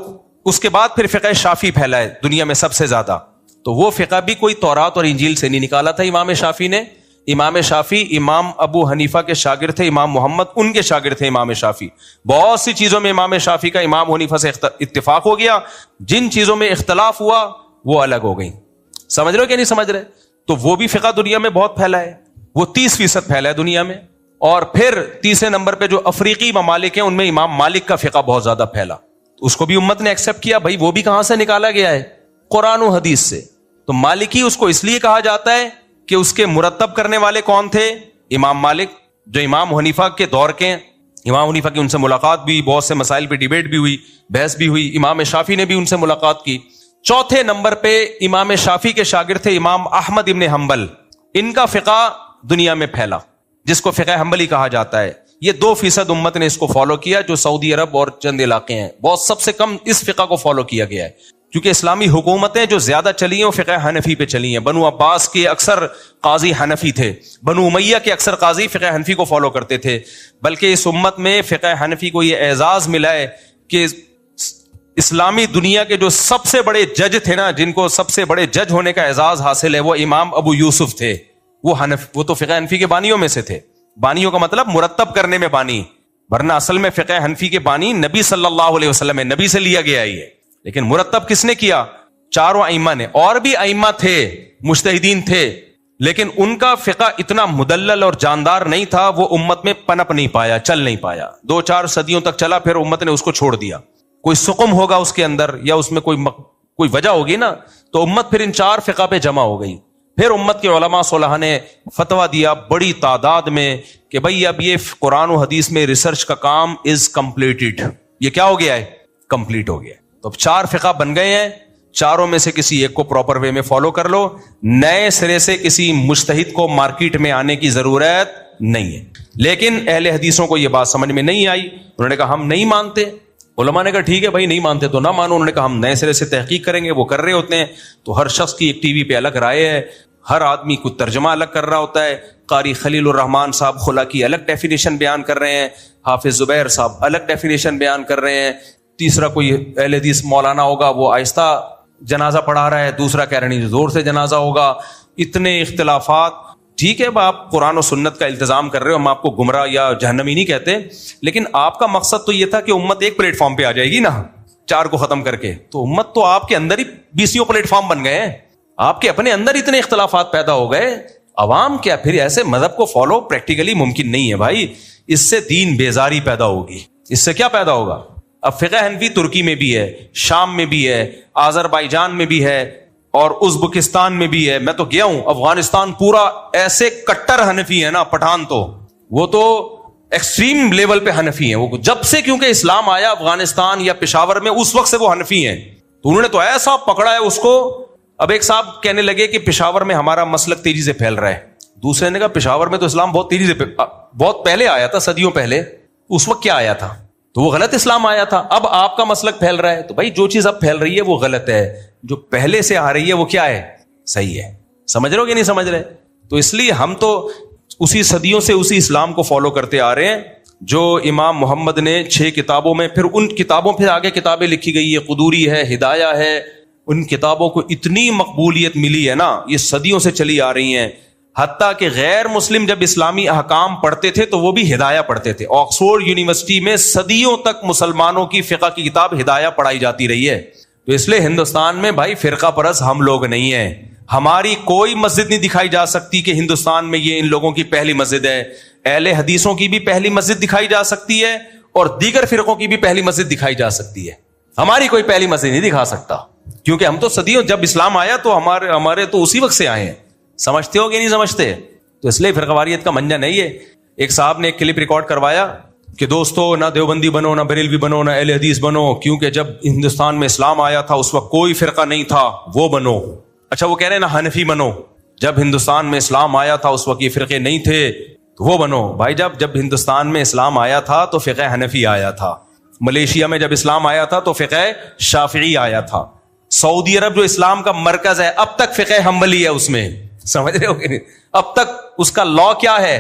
اس کے بعد پھر فقہ شافعی پھیلا ہے دنیا میں سب سے زیادہ. تو وہ فقہ بھی کوئی تورات اور انجیل سے نہیں نکالا تھا امام شافعی نے. امام شافعی امام ابو حنیفہ کے شاگرد تھے، امام محمد ان کے شاگرد تھے امام شافعی. بہت سی چیزوں میں امام شافعی کا امام حنیفہ سے اتفاق ہو گیا، جن چیزوں میں اختلاف ہوا وہ الگ ہو گئی. سمجھ رہے ہو کہ نہیں سمجھ رہے؟ تو وہ بھی فقہ دنیا میں بہت پھیلا ہے، وہ 30% پھیلا ہے دنیا میں. اور پھر تیسرے نمبر پہ جو افریقی ممالک ہیں ان میں امام مالک کا فقہ بہت زیادہ پھیلا، اس کو بھی امت نے ایکسپٹ کیا. بھائی وہ بھی کہاں سے نکالا گیا ہے؟ قرآن و حدیث سے. تو مالکی اس کو اس لیے کہا جاتا ہے کہ اس کے مرتب کرنے والے کون تھے؟ امام مالک، جو امام حنیفہ کے دور کے ہیں. امام حنیفہ کی ان سے ملاقات بھی، بہت سے مسائل پہ ڈیبیٹ بھی ہوئی، بحث بھی ہوئی. امام شافعی نے بھی ان سے ملاقات کی. چوتھے نمبر پہ امام شافعی کے شاگرد تھے امام احمد ابن حنبل. ان کا فقہ دنیا میں پھیلا جس کو فقہ حنبلی کہا جاتا ہے. یہ 2% امت نے اس کو فالو کیا، جو سعودی عرب اور چند علاقے ہیں. بہت سب سے کم اس فقہ کو فالو کیا گیا ہے، کیونکہ اسلامی حکومتیں جو زیادہ چلی ہیں وہ فقہ حنفی پہ چلی ہیں. بنو عباس کے اکثر قاضی حنفی تھے، بنو امیہ کے اکثر قاضی فقہ حنفی کو فالو کرتے تھے. بلکہ اس امت میں فقہ حنفی کو یہ اعزاز ملا ہے کہ اسلامی دنیا کے جو سب سے بڑے جج تھے نا، جن کو سب سے بڑے جج ہونے کا اعزاز حاصل ہے، وہ امام ابو یوسف تھے. وہ تو فقہ حنفی کے بانیوں میں سے تھے. بانیوں کا مطلب مرتب کرنے میں بانی، ورنہ اصل میں فقہ حنفی کے بانی نبی صلی اللہ علیہ وسلم ہے، نبی سے لیا گیا ہی ہے. لیکن مرتب کس نے کیا؟ 4 ائمہ نے. اور بھی ائمہ تھے، مجتہدین تھے، لیکن ان کا فقہ اتنا مدلل اور جاندار نہیں تھا, وہ امت میں پنپ نہیں پایا, چل نہیں پایا. 2-4 صدیوں تک چلا, پھر امت نے اس کو چھوڑ دیا. کوئی سقم ہوگا اس کے اندر, یا اس میں کوئی وجہ ہوگی نا, تو امت پھر ان 4 فقہ پہ جمع ہو گئی. پھر امت کے علماء صلح نے فتویٰ دیا بڑی تعداد میں کہ بھئی اب یہ قرآن و حدیث میں ریسرچ کا کام از کمپلیٹڈ. یہ کیا ہو گیا ہے؟ کمپلیٹ ہو گیا. تو اب 4 فقہ بن گئے ہیں, چاروں میں سے کسی ایک کو پراپر وے میں فالو کر لو. نئے سرے سے کسی مجتہد کو مارکیٹ میں آنے کی ضرورت نہیں ہے. لیکن اہل حدیثوں کو یہ بات سمجھ میں نہیں آئی. انہوں نے کہا ہم نہیں مانتے. علماء نے کہا ٹھیک ہے بھائی, نہیں مانتے تو نہ مانو. انہوں نے کہا ہم نئے سرے سے تحقیق کریں گے. وہ کر رہے ہوتے ہیں تو ہر شخص کی ایک ٹی وی پہ الگ رائے ہے, ہر آدمی کو ترجمہ الگ کر رہا ہوتا ہے. قاری خلیل الرحمان صاحب خلا کی الگ ڈیفینیشن بیان کر رہے ہیں, حافظ زبیر صاحب الگ ڈیفینیشن بیان کر رہے ہیں, تیسرا کوئی اہل حدیث مولانا ہوگا وہ آہستہ جنازہ پڑھا رہا ہے, دوسرا کہہ رہے ہیں زور سے جنازہ ہوگا. اتنے اختلافات. ٹھیک ہے آپ قرآن و سنت کا التزام کر رہے ہو, ہم آپ کو گمراہ یا جہنمی نہیں کہتے, لیکن آپ کا مقصد تو یہ تھا کہ امت ایک پلیٹ فارم پہ آ جائے گی نا, 4 کو ختم کر کے. تو امت تو آپ کے اندر ہی 20 پلیٹ فارم بن گئے ہیں, آپ کے اپنے اندر اتنے اختلافات پیدا ہو گئے. عوام کیا پھر ایسے مذہب کو فالو پریکٹیکلی ممکن نہیں ہے بھائی. اس سے دین بیزاری پیدا ہوگی. اس سے کیا پیدا ہوگا؟ اب فقہ حنفی ترکی میں بھی ہے, شام میں بھی ہے, آذربائیجان میں بھی ہے, اور ازبکستان میں بھی ہے. میں تو گیا ہوں افغانستان, پورا ایسے کٹر حنفی ہے نا پٹھان, تو وہ تو ایکسٹریم لیول پہ حنفی ہیں. وہ جب سے کیونکہ اسلام آیا افغانستان یا پشاور میں, اس وقت سے وہ حنفی ہیں. تو انہوں نے تو ایسا پکڑا ہے اس کو. اب ایک صاحب کہنے لگے کہ پشاور میں ہمارا مسلک تیزی سے پھیل رہا ہے. دوسرے نے کہا پشاور میں تو اسلام بہت تیزی سے بہت پہلے آیا تھا, صدیوں پہلے. اس وقت کیا آیا تھا؟ تو وہ غلط اسلام آیا تھا. اب آپ کا مسلک پھیل رہا ہے, تو بھائی جو چیز اب پھیل رہی ہے وہ غلط ہے, جو پہلے سے آ رہی ہے وہ کیا ہے؟ صحیح ہے. سمجھ رہے ہو کہ نہیں سمجھ رہے؟ تو اس لیے ہم تو اسی صدیوں سے اسی اسلام کو فالو کرتے آ رہے ہیں جو امام محمد نے 6 کتابوں میں, پھر ان کتابوں پھر آگے کتابیں لکھی گئی ہے, قدوری ہے, ہدایہ ہے. ان کتابوں کو اتنی مقبولیت ملی ہے نا, یہ صدیوں سے چلی آ رہی ہیں. حتیٰ کہ غیر مسلم جب اسلامی احکام پڑھتے تھے تو وہ بھی ہدایہ پڑھتے تھے. آکسفورڈ یونیورسٹی میں صدیوں تک مسلمانوں کی فقہ کی کتاب ہدایہ پڑھائی جاتی رہی ہے. تو اس لیے ہندوستان میں بھائی فرقہ پرست ہم لوگ نہیں ہیں. ہماری کوئی مسجد نہیں دکھائی جا سکتی کہ ہندوستان میں یہ ان لوگوں کی پہلی مسجد ہے. اہل حدیثوں کی بھی پہلی مسجد دکھائی جا سکتی ہے, اور دیگر فرقوں کی بھی پہلی مسجد دکھائی جا سکتی ہے. ہماری کوئی پہلی مسجد نہیں دکھا سکتا, کیونکہ ہم تو صدیوں, جب اسلام آیا تو ہمارے تو اسی وقت سے آئے ہیں. سمجھتے ہو کہ نہیں سمجھتے؟ تو اس لیے فرقہ واریت کا منجا نہیں ہے. ایک صاحب نے ایک کلپ ریکارڈ کروایا کہ دوستو نہ دیوبندی بنو, نہ بریلوی بنو, نہ اہل حدیث بنو, کیونکہ جب ہندوستان میں اسلام آیا تھا اس وقت کوئی فرقہ نہیں تھا, وہ بنو. اچھا وہ کہہ رہے ہیں نہ حنفی بنو, جب ہندوستان میں اسلام آیا تھا اس وقت یہ فرقے نہیں تھے تو وہ بنو. بھائی جب ہندوستان میں اسلام آیا تھا تو فقہ حنفی آیا تھا. ملیشیا میں جب اسلام آیا تھا تو فقہ شافعی آیا تھا. سعودی عرب جو اسلام کا مرکز ہے اب تک فقہ حنبلی ہے اس میں. سمجھ رہے ہو کہ نہیں؟ اب تک اس کا لا کیا ہے؟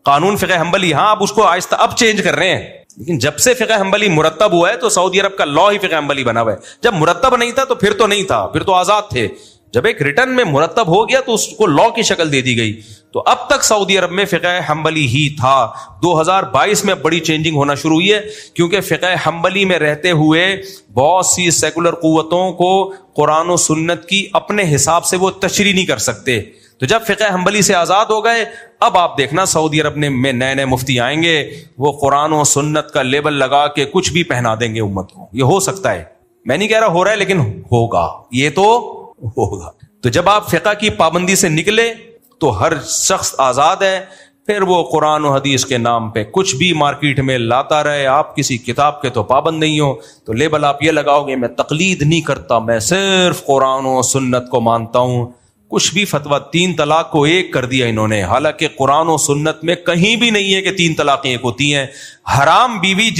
قانون فقہ حنبلی. ہاں اب اس کو آہستہ اب چینج کر رہے ہیں, لیکن جب سے فقہ حنبلی مرتب ہوا ہے تو سعودی عرب کا لا ہی فقہ حنبلی بنا ہوا ہے. جب مرتب نہیں تھا تو پھر تو نہیں تھا, پھر تو آزاد تھے. جب ایک ریٹرن میں مرتب ہو گیا تو اس کو لا کی شکل دے دی گئی. تو اب تک سعودی عرب میں فقہ حنبلی ہی تھا. 2022 میں بڑی چینجنگ ہونا شروع ہوئی ہے, کیونکہ فقہ حنبلی میں رہتے ہوئے بہت سی سیکولر قوتوں کو قرآن و سنت کی اپنے حساب سے وہ تشریح نہیں کر سکتے. تو جب فقہ حنبلی سے آزاد ہو گئے, اب آپ دیکھنا سعودی عرب میں نئے مفتی آئیں گے, وہ قرآن و سنت کا لیبل لگا کے کچھ بھی پہنا دیں گے امت کو. یہ ہو سکتا ہے, میں نہیں کہہ رہا ہو رہا ہے, لیکن ہوگا, یہ تو ہوگا. تو جب آپ فقہ کی پابندی سے نکلے تو ہر شخص آزاد ہے. پھر وہ قرآن و حدیث کے نام پہ کچھ بھی مارکیٹ میں لاتا رہے, آپ کسی کتاب کے تو پابند نہیں ہو, تو لیبل آپ یہ لگاؤ گے میں تقلید نہیں کرتا, میں صرف قرآن و سنت کو مانتا ہوں. کچھ بھی فتویٰ, 3 طلاق کو 1 کر دیا انہوں نے, حالانکہ قرآن و سنت میں کہیں بھی نہیں ہے کہ 3 طلاقیں 1 ہوتی ہیں. حرام بیوی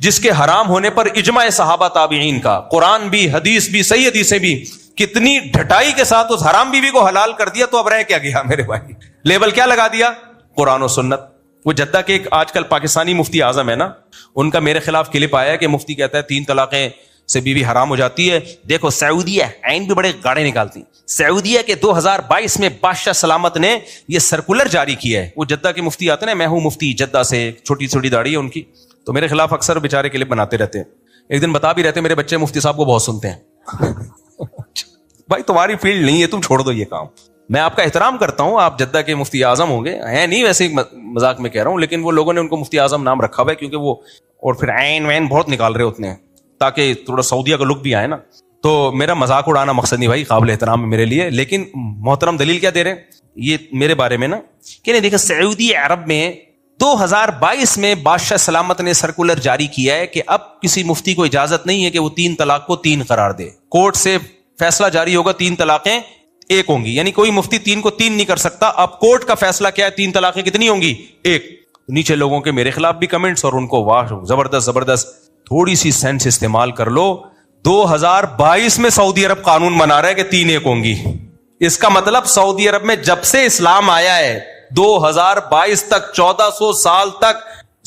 جس کے حرام ہونے پر اجماع صحابہ تابعین کا, قرآن بھی حدیث بھی صحیح حدیثیں بھی کتنی ڈھٹائی کے ساتھ اس حرام بیوی کو حلال کر دیا, تو اب رہ کیا گیا میرے بھائی؟ لیبل کیا لگا دیا؟ قرآن و سنت. وہ جدہ کے ایک آج کل پاکستانی مفتی اعظم ہے نا, ان کا میرے خلاف کلپ آیا کہ مفتی کہتا ہے 3 طلاقیں سے بیوی حرام ہو جاتی ہے. دیکھو سعودیہ عین بھی بڑے گاڑے نکالتی. سعودیہ کے 2022 میں بادشاہ سلامت نے یہ سرکولر جاری کیا ہے. وہ جدہ کے مفتی آتے ہیں, میں ہوں مفتی جدہ سے, چھوٹی چھوٹی داڑھی ہے ان کی, تو میرے خلاف اکثر بیچارے کلپ بناتے رہتے ہیں. ایک دن بتا بھی رہتے ہیں میرے بچے مفتی صاحب کو بہت سنتے ہیں بھائی تمہاری فیلڈ نہیں ہے, تم چھوڑ دو یہ کام. میں آپ کا احترام کرتا ہوں, آپ جدہ کے مفتی اعظم ہوں گے, ہیں نہیں ویسے مذاق میں کہہ رہا ہوں, لیکن وہ لوگوں نے ان کو مفتی اعظم نام رکھا ہوا ہے کیونکہ وہ, اور پھر عین وین بہت نکال رہے ہوتے ہیں تاکہ تھوڑا سعودیہ کا لک بھی آئے نا. تو میرا مذاق اڑانا مقصد نہیں بھائی, قابل احترام ہے میرے لیے. لیکن محترم دلیل کیا دے رہے ہیں یہ میرے بارے میں نا, کہ نہیں دیکھیں سعودی عرب میں 2022 میں بادشاہ سلامت نے سرکولر جاری کیا ہے کہ اب کسی مفتی کو اجازت نہیں ہے کہ وہ 3 طلاق کو 3 قرار دے. کورٹ سے فیصلہ جاری ہوگا 3 طلاقیں 1 ہوں گی, یعنی کوئی مفتی 3 کو 3 نہیں کر سکتا. اب کورٹ کا فیصلہ کیا ہے, 3 طلاقیں کتنی ہوں گی, 1. نیچے لوگوں کے میرے خلاف بھی کمنٹس, اور ان کو واہ زبردست. تھوڑی سی سینس استعمال کر لو. 2022 میں سعودی عرب قانون بنا رہا ہے کہ 3-1 ہوں گی. اس کا مطلب سعودی عرب میں جب سے اسلام آیا ہے 2022 تک 1400 سال تک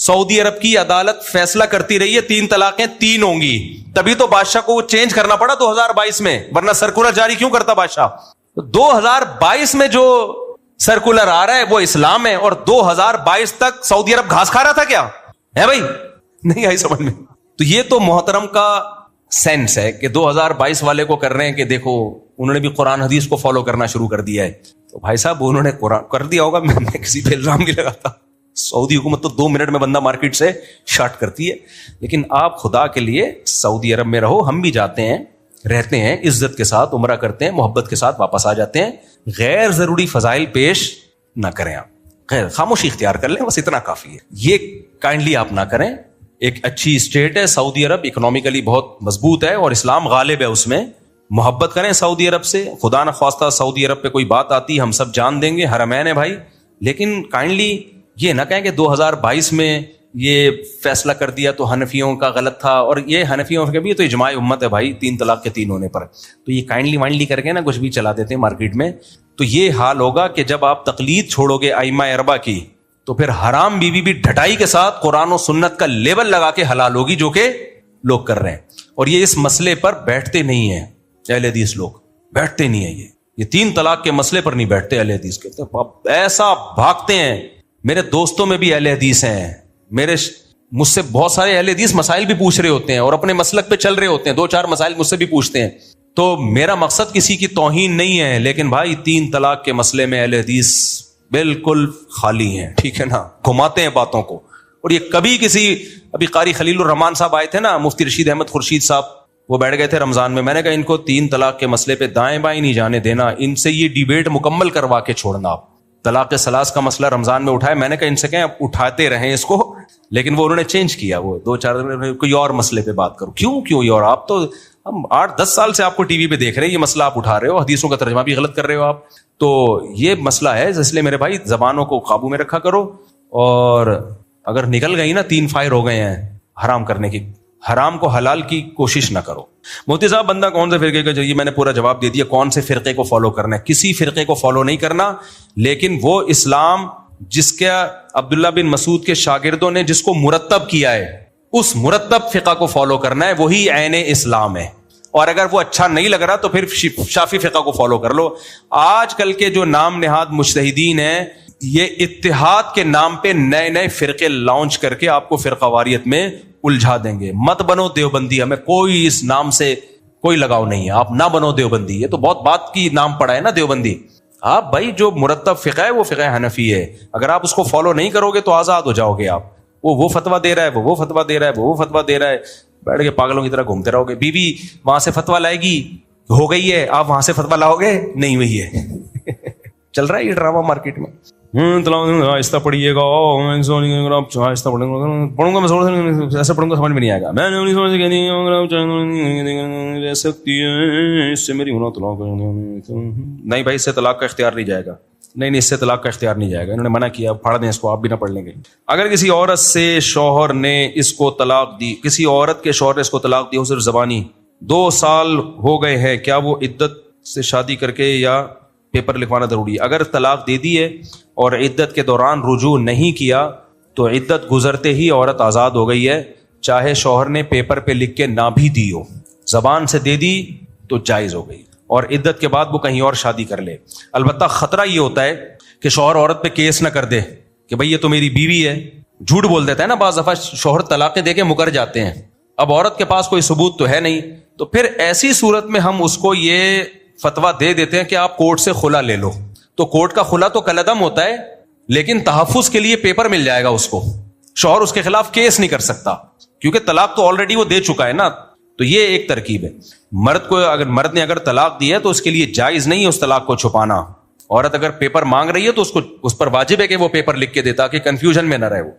سعودی عرب کی عدالت فیصلہ کرتی رہی ہے 3 طلاقیں 3 ہوں گی. تبھی تو بادشاہ کو وہ چینج کرنا پڑا 2022 میں, ورنہ سرکولر جاری کیوں کرتا بادشاہ. 2022 میں جو سرکولر آ رہا ہے وہ اسلام ہے, اور 2022 تک سعودی عرب گھاس کھا رہا تھا کیا ہے بھائی, نہیں آئی سمجھ میں. تو یہ تو محترم کا سینس ہے کہ 2022 والے کو کر رہے ہیں کہ دیکھو انہوں نے بھی قرآن حدیث کو فالو کرنا شروع کر دیا ہے. تو بھائی صاحب انہوں نے قرآن کر دیا ہوگا, میں کسی پہ الزام نہیں لگاتا. سعودی حکومت تو 2 منٹ میں بندہ مارکیٹ سے شارٹ کرتی ہے. لیکن آپ خدا کے لیے سعودی عرب میں رہو, ہم بھی جاتے ہیں, رہتے ہیں, عزت کے ساتھ عمرہ کرتے ہیں, محبت کے ساتھ واپس آ جاتے ہیں. غیر ضروری فضائل پیش نہ کریں, آپ غیر خاموشی اختیار کر لیں, بس اتنا کافی ہے. یہ کائنڈلی آپ نہ کریں. ایک اچھی اسٹیٹ ہے سعودی عرب, اکنامیکلی بہت مضبوط ہے اور اسلام غالب ہے اس میں. محبت کریں سعودی عرب سے, خدا نہ خواستہ سعودی عرب پہ کوئی بات آتی ہم سب جان دیں گے, حرمین ہے بھائی. لیکن کائنڈلی یہ نہ کہیں کہ 2022 میں یہ فیصلہ کر دیا تو حنفیوں کا غلط تھا, اور یہ حنفیوں کا بھی تو اجماع امت ہے بھائی 3 طلاق کے 3 ہونے پر. تو یہ کائنڈلی وائنڈلی کر کے نا کچھ بھی چلا دیتے ہیں مارکیٹ میں. تو یہ حال ہوگا کہ جب آپ تقلید چھوڑو گے ائمہ اربعہ کی, تو پھر حرام بیوی بھی ڈھٹائی کے ساتھ قرآن و سنت کا لیبل لگا کے حلال ہوگی, جو کہ لوگ کر رہے ہیں. اور یہ اس مسئلے پر بیٹھتے نہیں ہیں اہل حدیث, لوگ بیٹھتے نہیں ہیں. یہ 3 طلاق کے مسئلے پر نہیں بیٹھتے اہل حدیث کے, ایسا بھاگتے ہیں. میرے دوستوں میں بھی اہل حدیث ہیں, مجھ سے بہت سارے اہل حدیث مسائل بھی پوچھ رہے ہوتے ہیں اور اپنے مسلک پہ چل رہے ہوتے ہیں, 2-4 مسائل مجھ سے بھی پوچھتے ہیں. تو میرا مقصد کسی کی توہین نہیں ہے, لیکن بھائی 3 طلاق کے مسئلے میں اہل حدیث بالکل خالی ہیں, ٹھیک ہے نا, گھماتے ہیں باتوں کو. اور یہ کبھی کسی, ابھی قاری خلیل الرحمان صاحب آئے تھے نا, مفتی رشید احمد خورشید صاحب, وہ بیٹھ گئے تھے رمضان میں. میں نے کہا ان کو 3 طلاق کے مسئلے پہ دائیں بائیں نہیں جانے دینا, ان سے یہ ڈیبیٹ مکمل کروا کے چھوڑنا. آپ طلاق ثلاث کا مسئلہ رمضان میں اٹھائے, میں نے کہا ان سے کہیں آپ اٹھاتے رہیں اس کو, لیکن وہ انہوں نے چینج کیا, وہ 2-4 کوئی اور مسئلے پہ بات کرو. کیوں اور آپ تو ہم 8-10 سال سے آپ کو ٹی وی پہ دیکھ رہے ہیں, یہ مسئلہ آپ اٹھا رہے ہو, حدیثوں کا ترجمہ بھی غلط کر رہے ہو آپ. تو یہ مسئلہ ہے, اس لیے میرے بھائی زبانوں کو قابو میں رکھا کرو. اور اگر نکل گئی نا 3 فائر ہو گئے ہیں حرام کرنے کی, حرام کو حلال کی کوشش نہ کرو. مفتی صاحب بندہ کون سے فرقے کا چاہیے, میں نے پورا جواب دے دیا. کون سے فرقے کو فالو کرنا ہے, کسی فرقے کو فالو نہیں کرنا, لیکن وہ اسلام جس کا عبداللہ بن مسعود کے شاگردوں نے جس کو مرتب کیا ہے, اس مرتب فقہ کو فالو کرنا ہے, وہی عین اسلام ہے. اور اگر وہ اچھا نہیں لگ رہا تو پھر شافعی فقہ کو فالو کر لو. آج کل کے جو نام نہاد مجتہدین ہیں, یہ اتحاد کے نام پہ نئے فرقے لانچ کر کے آپ کو فرقہ واریت میں الجھا دیں گے. مت بنو دیوبندی, ہمیں کوئی اس نام سے کوئی لگاؤ نہیں ہے, آپ نہ بنو دیوبندی. یہ تو بہت بات کی نام پڑا ہے نا دیوبندی. آپ بھائی جو مرتب فقہ ہے وہ فقہ حنفی ہے, اگر آپ اس کو فالو نہیں کرو گے تو آزاد ہو جاؤ گے آپ. وہ فتویٰ دے رہا ہے, وہ فتویٰ دے رہا ہے, وہ فتویٰ دے رہا ہے, بیٹھ کے پاگلوں کی طرح گھومتے رہو گے. بیوی وہاں سے فتویٰ لائے گی, ہو گئی ہے, آپ وہاں سے فتویٰ لاؤ گے, نہیں ہوئی ہے. چل رہا ہے یہ ڈرامہ مارکیٹ میں. آہستہ پڑھیے گا, آہستہ پڑھوں گا میں, ایسا پڑھوں گا سمجھ میں نہیں آئے گا. میں نہیں سمجھ کے نہیں لے سکتی ہے, اس سے میری نہیں بھائی, اس سے طلاق کا اختیار نہیں جائے گا. نہیں اس سے طلاق کا اختیار نہیں جائے گا, انہوں نے منع کیا, پھاڑ دیں اس کو, آپ بھی نہ پڑھ لیں گے. اگر کسی عورت سے شوہر نے اس کو طلاق دی, کسی عورت کے شوہر نے اس کو طلاق دی ہو صرف زبانی, 2 سال ہو گئے ہیں, کیا وہ عدت سے شادی کر کے یا پیپر لکھوانا ضروری ہے؟ اگر طلاق دے دی ہے اور عدت کے دوران رجوع نہیں کیا تو عدت گزرتے ہی عورت آزاد ہو گئی ہے, چاہے شوہر نے پیپر پہ لکھ کے نہ بھی دی ہو, زبان سے دے دی تو جائز ہو گئی, اور عدت کے بعد وہ کہیں اور شادی کر لے. البتہ خطرہ یہ ہوتا ہے کہ شوہر عورت پہ کیس نہ کر دے کہ بھئی یہ تو میری بیوی ہے. جھوٹ بول دیتا ہے نا بعض دفعہ, شوہر طلاقیں دے کے مکر جاتے ہیں, اب عورت کے پاس کوئی ثبوت تو ہے نہیں, تو پھر ایسی صورت میں ہم اس کو یہ فتویٰ دے دیتے ہیں کہ آپ کورٹ سے خلا لے لو. تو کورٹ کا خلا تو کالعدم ہوتا ہے، لیکن تحفظ کے لیے پیپر مل جائے گا اس کو، شوہر اس کے خلاف کیس نہیں کر سکتا کیونکہ طلاق تو آلریڈی وہ دے چکا ہے نا. تو یہ ایک ترکیب ہے. مرد نے اگر طلاق دی ہے تو اس کے لیے جائز نہیں ہے اس طلاق کو چھپانا. عورت اگر پیپر مانگ رہی ہے تو اس پر واجب ہے کہ وہ پیپر لکھ کے دیتا کہ کنفیوژن میں نہ رہے وہ.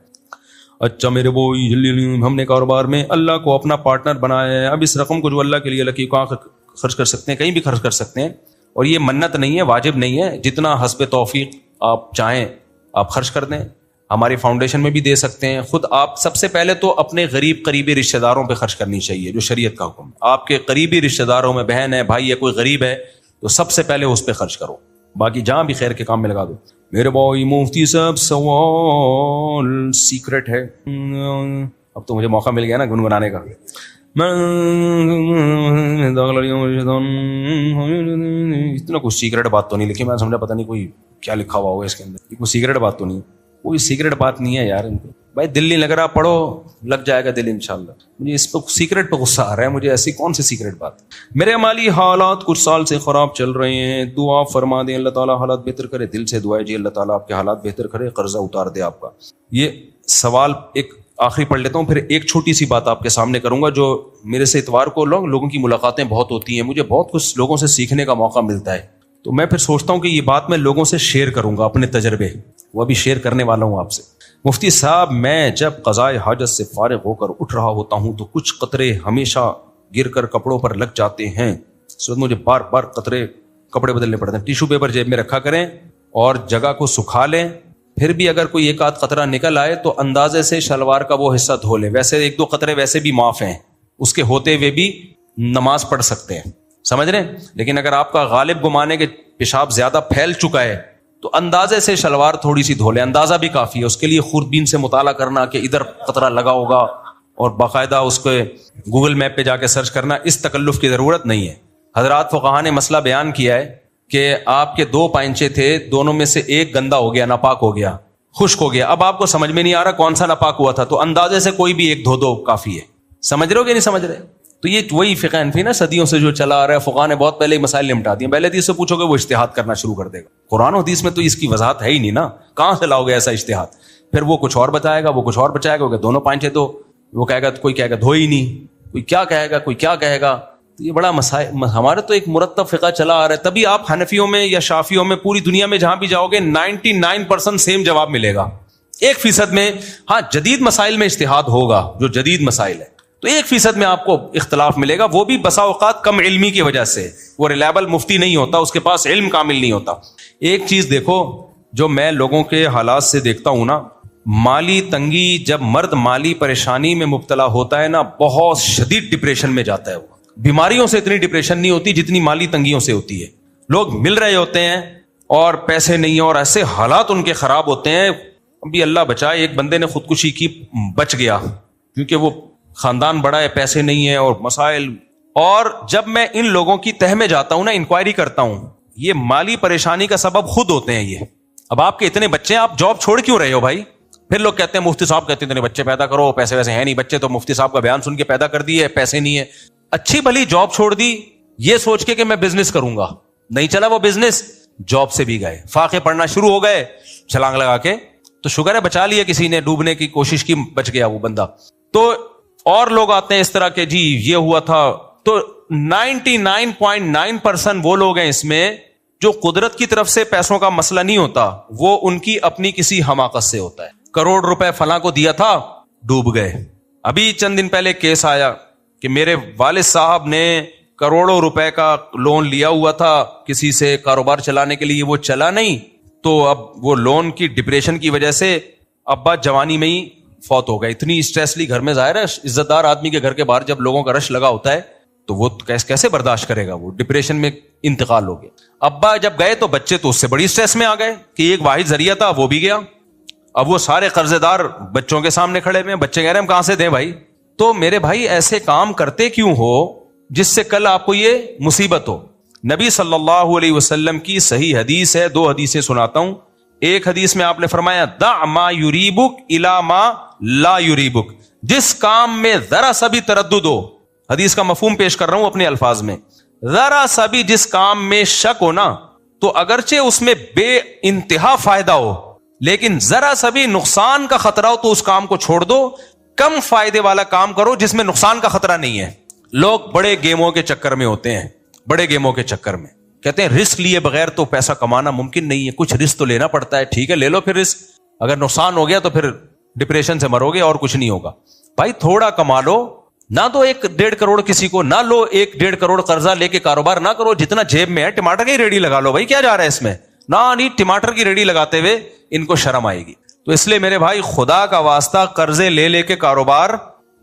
اچھا میرے بھائی، ہم نے کاروبار میں اللہ کو اپنا پارٹنر بنایا ہے، اب اس رقم کو جو اللہ کے لیے لکی کہاں خرچ کر سکتے ہیں؟ کہیں بھی خرچ کر سکتے ہیں، اور یہ منت نہیں ہے، واجب نہیں ہے. جتنا حسب توفیق آپ چاہیں آپ خرچ کر دیں. ہماری فاؤنڈیشن میں بھی دے سکتے ہیں. خود آپ سب سے پہلے تو اپنے قریبی رشتہ داروں پہ خرچ کرنی چاہیے جو شریعت کا حکم ہے. آپ کے قریبی رشتہ داروں میں بہن ہے، بھائی ہے، کوئی غریب ہے تو سب سے پہلے اس پہ خرچ کرو، باقی جہاں بھی خیر کے کام میں لگا دو. میرے بھائی مفتی صاحب سوال سیکرٹ ہے، اب تو مجھے موقع مل گیا نا گنگنانے کا. اتنا کچھ سیکرٹ بات تو نہیں لکھی، میں سمجھا پتہ نہیں کوئی کیا لکھا ہوا ہوگا اس کے اندر. کوئی سیکرٹ بات تو نہیں، کوئی سیکرٹ بات نہیں ہے یار. بھائی دل نہیں لگ رہا، پڑھو، لگ جائے گا دل انشاءاللہ. مجھے اس پہ سیکرٹ پہ غصہ آ رہا ہے، مجھے ایسی کون سی سیکرٹ بات. میرے مالی حالات کچھ سال سے خراب چل رہے ہیں، دعا فرما دیں اللہ تعالیٰ حالات بہتر کرے. دل سے دعا ہے جی اللہ تعالیٰ آپ کے حالات بہتر کرے، قرضہ اتار دے آپ کا. یہ سوال ایک آخری پڑھ لیتا ہوں، پھر ایک چھوٹی سی بات آپ کے سامنے کروں گا. جو میرے سے اتوار کو لوگوں کی ملاقاتیں بہت ہوتی ہیں، مجھے بہت کچھ لوگوں سے سیکھنے کا موقع ملتا ہے، تو میں پھر سوچتا ہوں کہ یہ بات میں لوگوں سے شیئر کروں گا، اپنے تجربے وہ بھی شیئر کرنے والا ہوں آپ سے. مفتی صاحب میں جب قضائے حاجت سے فارغ ہو کر اٹھ رہا ہوتا ہوں تو کچھ قطرے ہمیشہ گر کر کپڑوں پر لگ جاتے ہیں. اس وقت مجھے بار بار قطرے کپڑے بدلنے پڑتے ہیں. ٹیشو پیپر جیب میں رکھا کریں اور جگہ کو سکھا لیں. پھر بھی اگر کوئی ایک آدھ قطرہ نکل آئے تو اندازے سے شلوار کا وہ حصہ دھو لیں. ویسے ایک دو قطرے ویسے بھی معاف ہیں، اس کے ہوتے ہوئے بھی نماز پڑھ سکتے ہیں، سمجھ رہے ہیں. لیکن اگر آپ کا غالب گمانے کے پیشاب زیادہ پھیل چکا ہے تو اندازے سے شلوار تھوڑی سی دھو لیں. اندازہ بھی کافی ہے. اس کے لیے خوردبین سے مطالعہ کرنا کہ ادھر قطرہ لگا ہوگا اور باقاعدہ اس کو گوگل میپ پہ جا کے سرچ کرنا، اس تکلف کی ضرورت نہیں ہے. حضرات فقہاء نے مسئلہ بیان کیا ہے کہ آپ کے 2 پائنچے تھے، دونوں میں سے ایک گندا ہو گیا، ناپاک ہو گیا، خشک ہو گیا. اب آپ کو سمجھ میں نہیں آ رہا کون سا ناپاک ہوا تھا، تو اندازے سے کوئی بھی ایک دھو دو کافی ہے. سمجھ رہے ہو کہ نہیں سمجھ رہے؟ تو یہ وہی فقہ حنفی نا صدیوں سے جو چلا آ رہا ہے. فقہاء نے بہت پہلے ہی مسائل نمٹا دیے. پہلے حدیث سے پوچھو گے وہ اجتہاد کرنا شروع کر دے گا. قرآن و حدیث میں تو اس کی وضاحت ہے ہی نہیں نا، کہاں سے لاؤ گے ایسا اجتہاد؟ پھر وہ کچھ اور بتائے گا، وہ کچھ اور بچائے گا کہ دونوں پائنچے دو، وہ کہے گا کوئی کہے گا دھو ہی نہیں، کوئی کیا کہے گا، کوئی کیا کہے گا. تو یہ بڑا مسائل. ہمارے تو ایک مرتب فقہ چلا آ رہا ہے. تبھی آپ حنفیوں میں یا شافیوں میں پوری دنیا میں جہاں بھی جاؤ گے 99% سیم جواب ملے گا. 1% میں ہاں جدید مسائل میں اجتہاد ہوگا، جو جدید مسائل ہے تو 1% میں آپ کو اختلاف ملے گا. وہ بھی بسا اوقات کم علمی کی وجہ سے. وہ ریلائبل مفتی نہیں ہوتا، اس کے پاس علم کامل نہیں ہوتا. ایک چیز دیکھو جو میں لوگوں کے حالات سے دیکھتا ہوں نا، مالی تنگی، جب مرد مالی پریشانی میں مبتلا ہوتا ہے نا بہت شدید ڈپریشن میں جاتا ہے. وہ بیماریوں سے اتنی ڈپریشن نہیں ہوتی جتنی مالی تنگیوں سے ہوتی ہے. لوگ مل رہے ہوتے ہیں اور پیسے نہیں، اور ایسے حالات ان کے خراب ہوتے ہیں. ابھی اللہ بچائے ایک بندے نے خودکشی کی، بچ گیا کیونکہ وہ خاندان بڑا ہے، پیسے نہیں ہے اور مسائل. اور جب میں ان لوگوں کی تہ میں جاتا ہوں نا، انکوائری کرتا ہوں، یہ مالی پریشانی کا سبب خود ہوتے ہیں. یہ اب آپ کے اتنے بچے ہیں، آپ جاب چھوڑ کیوں رہے ہو بھائی؟ پھر لوگ کہتے ہیں مفتی صاحب کہتے ہیں اتنے بچے پیدا کرو، پیسے ویسے ہیں نہیں. بچے تو مفتی صاحب کا بیان سن کے پیدا کر دیے، پیسے نہیں ہے. اچھی بھلی جاب چھوڑ دی یہ سوچ کے کہ میں بزنس کروں گا، نہیں چلا وہ بزنس، جاب سے بھی گئے، فاقے پڑھنا شروع ہو گئے چھلانگ لگا کے. تو شکر ہے بچا لیا کسی نے، ڈوبنے کی کوشش کی، بچ گیا وہ بندہ. تو اور لوگ آتے ہیں اس طرح کے، جی یہ ہوا تھا. تو 99.9% وہ لوگ ہیں اس میں جو قدرت کی طرف سے پیسوں کا مسئلہ نہیں ہوتا، وہ ان کی اپنی کسی حماقت سے ہوتا ہے. کروڑ روپے فلاں کو دیا تھا، ڈوب گئے. ابھی چند دن پہلے کیس آیا کہ میرے والد صاحب نے کروڑوں روپے کا لون لیا ہوا تھا کسی سے کاروبار چلانے کے لیے، وہ چلا نہیں. تو اب وہ لون کی ڈپریشن کی وجہ سے ابا جوانی میں ہی فوت ہو گئے. اتنی اسٹریس لی گھر میں. ظاہر ہے عزت دار آدمی کے گھر کے باہر جب لوگوں کا رش لگا ہوتا ہے تو وہ کیسے برداشت کرے گا، وہ ڈپریشن میں انتقال ہو گیا. ابا جب گئے تو بچے تو اس سے بڑی اسٹریس میں آ گئے کہ ایک واحد ذریعہ تھا وہ بھی گیا. اب وہ سارے قرضے دار بچوں کے سامنے کھڑے ہوئے ہیں، بچے کہہ رہے ہیں ہم کہاں سے دیں بھائی. تو میرے بھائی ایسے کام کرتے کیوں ہو جس سے کل آپ کو یہ مصیبت ہو. نبی صلی اللہ علیہ وسلم کی صحیح حدیث ہے، 2 حدیثیں سناتا ہوں. ایک حدیث میں آپ نے فرمایا دع ما یریبک الی ما لا یریبک، جس کام میں ذرا سا بھی تردد ہو، حدیث کا مفہوم پیش کر رہا ہوں اپنے الفاظ میں، ذرا سا بھی جس کام میں شک ہو نا تو اگرچہ اس میں بے انتہا فائدہ ہو لیکن ذرا سا بھی نقصان کا خطرہ ہو تو اس کام کو چھوڑ دو, کم فائدے والا کام کرو جس میں نقصان کا خطرہ نہیں ہے. لوگ بڑے گیموں کے چکر میں ہوتے ہیں, بڑے گیموں کے چکر میں کہتے ہیں رسک لیے بغیر تو پیسہ کمانا ممکن نہیں ہے, کچھ رسک تو لینا پڑتا ہے. ٹھیک ہے لے لو پھر رسک, اگر نقصان ہو گیا تو پھر ڈپریشن سے مرو گے اور کچھ نہیں ہوگا. بھائی تھوڑا کما لو, نہ دو 1-1.5 کروڑ کسی کو, نہ لو 1-1.5 کروڑ قرضہ لے کے کاروبار نہ کرو, جتنا جیب میں ہے ٹماٹر کی ریڑھی لگا لو. بھائی کیا جا رہا ہے اس میں, نہ نہیں ٹماٹر کی ریڑھی لگاتے ہوئے ان کو شرم آئے گی. تو اس لیے میرے بھائی خدا کا واسطہ قرضے لے لے کے کاروبار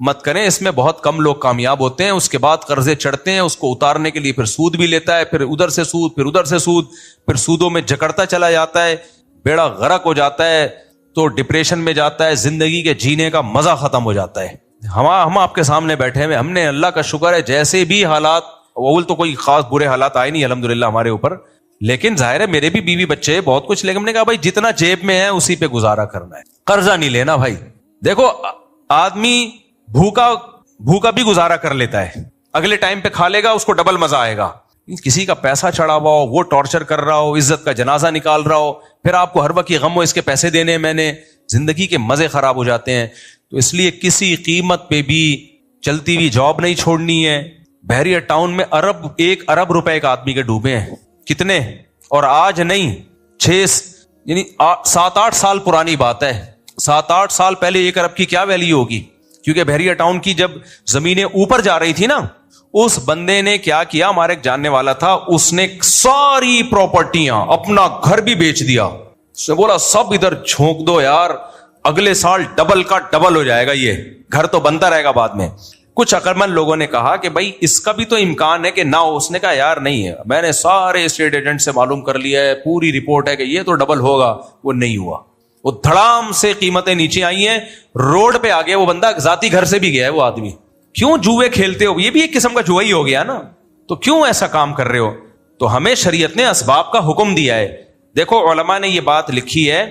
مت کریں, اس میں بہت کم لوگ کامیاب ہوتے ہیں. اس کے بعد قرضے چڑھتے ہیں, اس کو اتارنے کے لیے پھر سود بھی لیتا ہے, پھر ادھر سے سود, پھر ادھر سے سود, پھر سودوں میں جکڑتا چلا جاتا ہے, بیڑا غرق ہو جاتا ہے, تو ڈپریشن میں جاتا ہے, زندگی کے جینے کا مزہ ختم ہو جاتا ہے. ہم آپ کے سامنے بیٹھے ہوئے, ہم نے اللہ کا شکر ہے جیسے بھی حالات, اول تو کوئی خاص برے حالات آئے نہیں الحمدللہ ہمارے اوپر, لیکن ظاہر ہے میرے بھی بیوی بچے بہت کچھ, لیکن ہم نے کہا بھائی جتنا جیب میں ہے اسی پہ گزارا کرنا ہے, قرضہ نہیں لینا. بھائی دیکھو آدمی بھوکا بھی گزارا کر لیتا ہے, اگلے ٹائم پہ کھا لے گا, اس کو ڈبل مزہ آئے گا. کسی کا پیسہ چڑھا ہوا ہو, وہ ٹارچر کر رہا ہو, عزت کا جنازہ نکال رہا ہو, پھر آپ کو ہر وقت یہ غم ہو اس کے پیسے دینے, میں نے زندگی کے مزے خراب ہو جاتے ہیں. تو اس لیے کسی قیمت پہ بھی چلتی ہوئی جاب نہیں چھوڑنی ہے. بحریہ ٹاؤن میں 1 ارب روپے ایک آدمی کے ڈوبے ہیں. کتنے؟ اور آج نہیں, 7-8 سال پرانی بات ہے. 7-8 سال پہلے 1 ارب کی کیا ویلیو ہوگی, کیونکہ بحریہ ٹاؤن کی جب زمینیں اوپر جا رہی تھی نا, اس بندے نے کیا کیا, ہمارے ایک جاننے والا تھا, اس نے ساری پراپرٹیاں, اپنا گھر بھی بیچ دیا. اس نے بولا سب ادھر جھونک دو یار, اگلے سال ڈبل کا ڈبل ہو جائے گا, یہ گھر تو بنتا رہے گا بعد میں. کچھ عقلمند لوگوں نے کہا کہ بھائی اس کا بھی تو امکان ہے کہ نہ ہو. اس نے کہا یار نہیں ہے, میں نے سارے اسٹیٹ ایجنٹ سے معلوم کر لیا ہے, پوری رپورٹ ہے کہ یہ تو ڈبل ہوگا. وہ نہیں ہوا, وہ دھڑام سے قیمتیں نیچے آئی ہیں, روڈ پہ آ گیا وہ بندہ, ذاتی گھر سے بھی گیا ہے وہ آدمی. کیوں جوئے کھیلتے ہو, یہ بھی ایک قسم کا جوا ہی ہو گیا نا, تو کیوں ایسا کام کر رہے ہو. تو ہمیں شریعت نے اسباب کا حکم دیا ہے. دیکھو علماء نے یہ بات لکھی ہے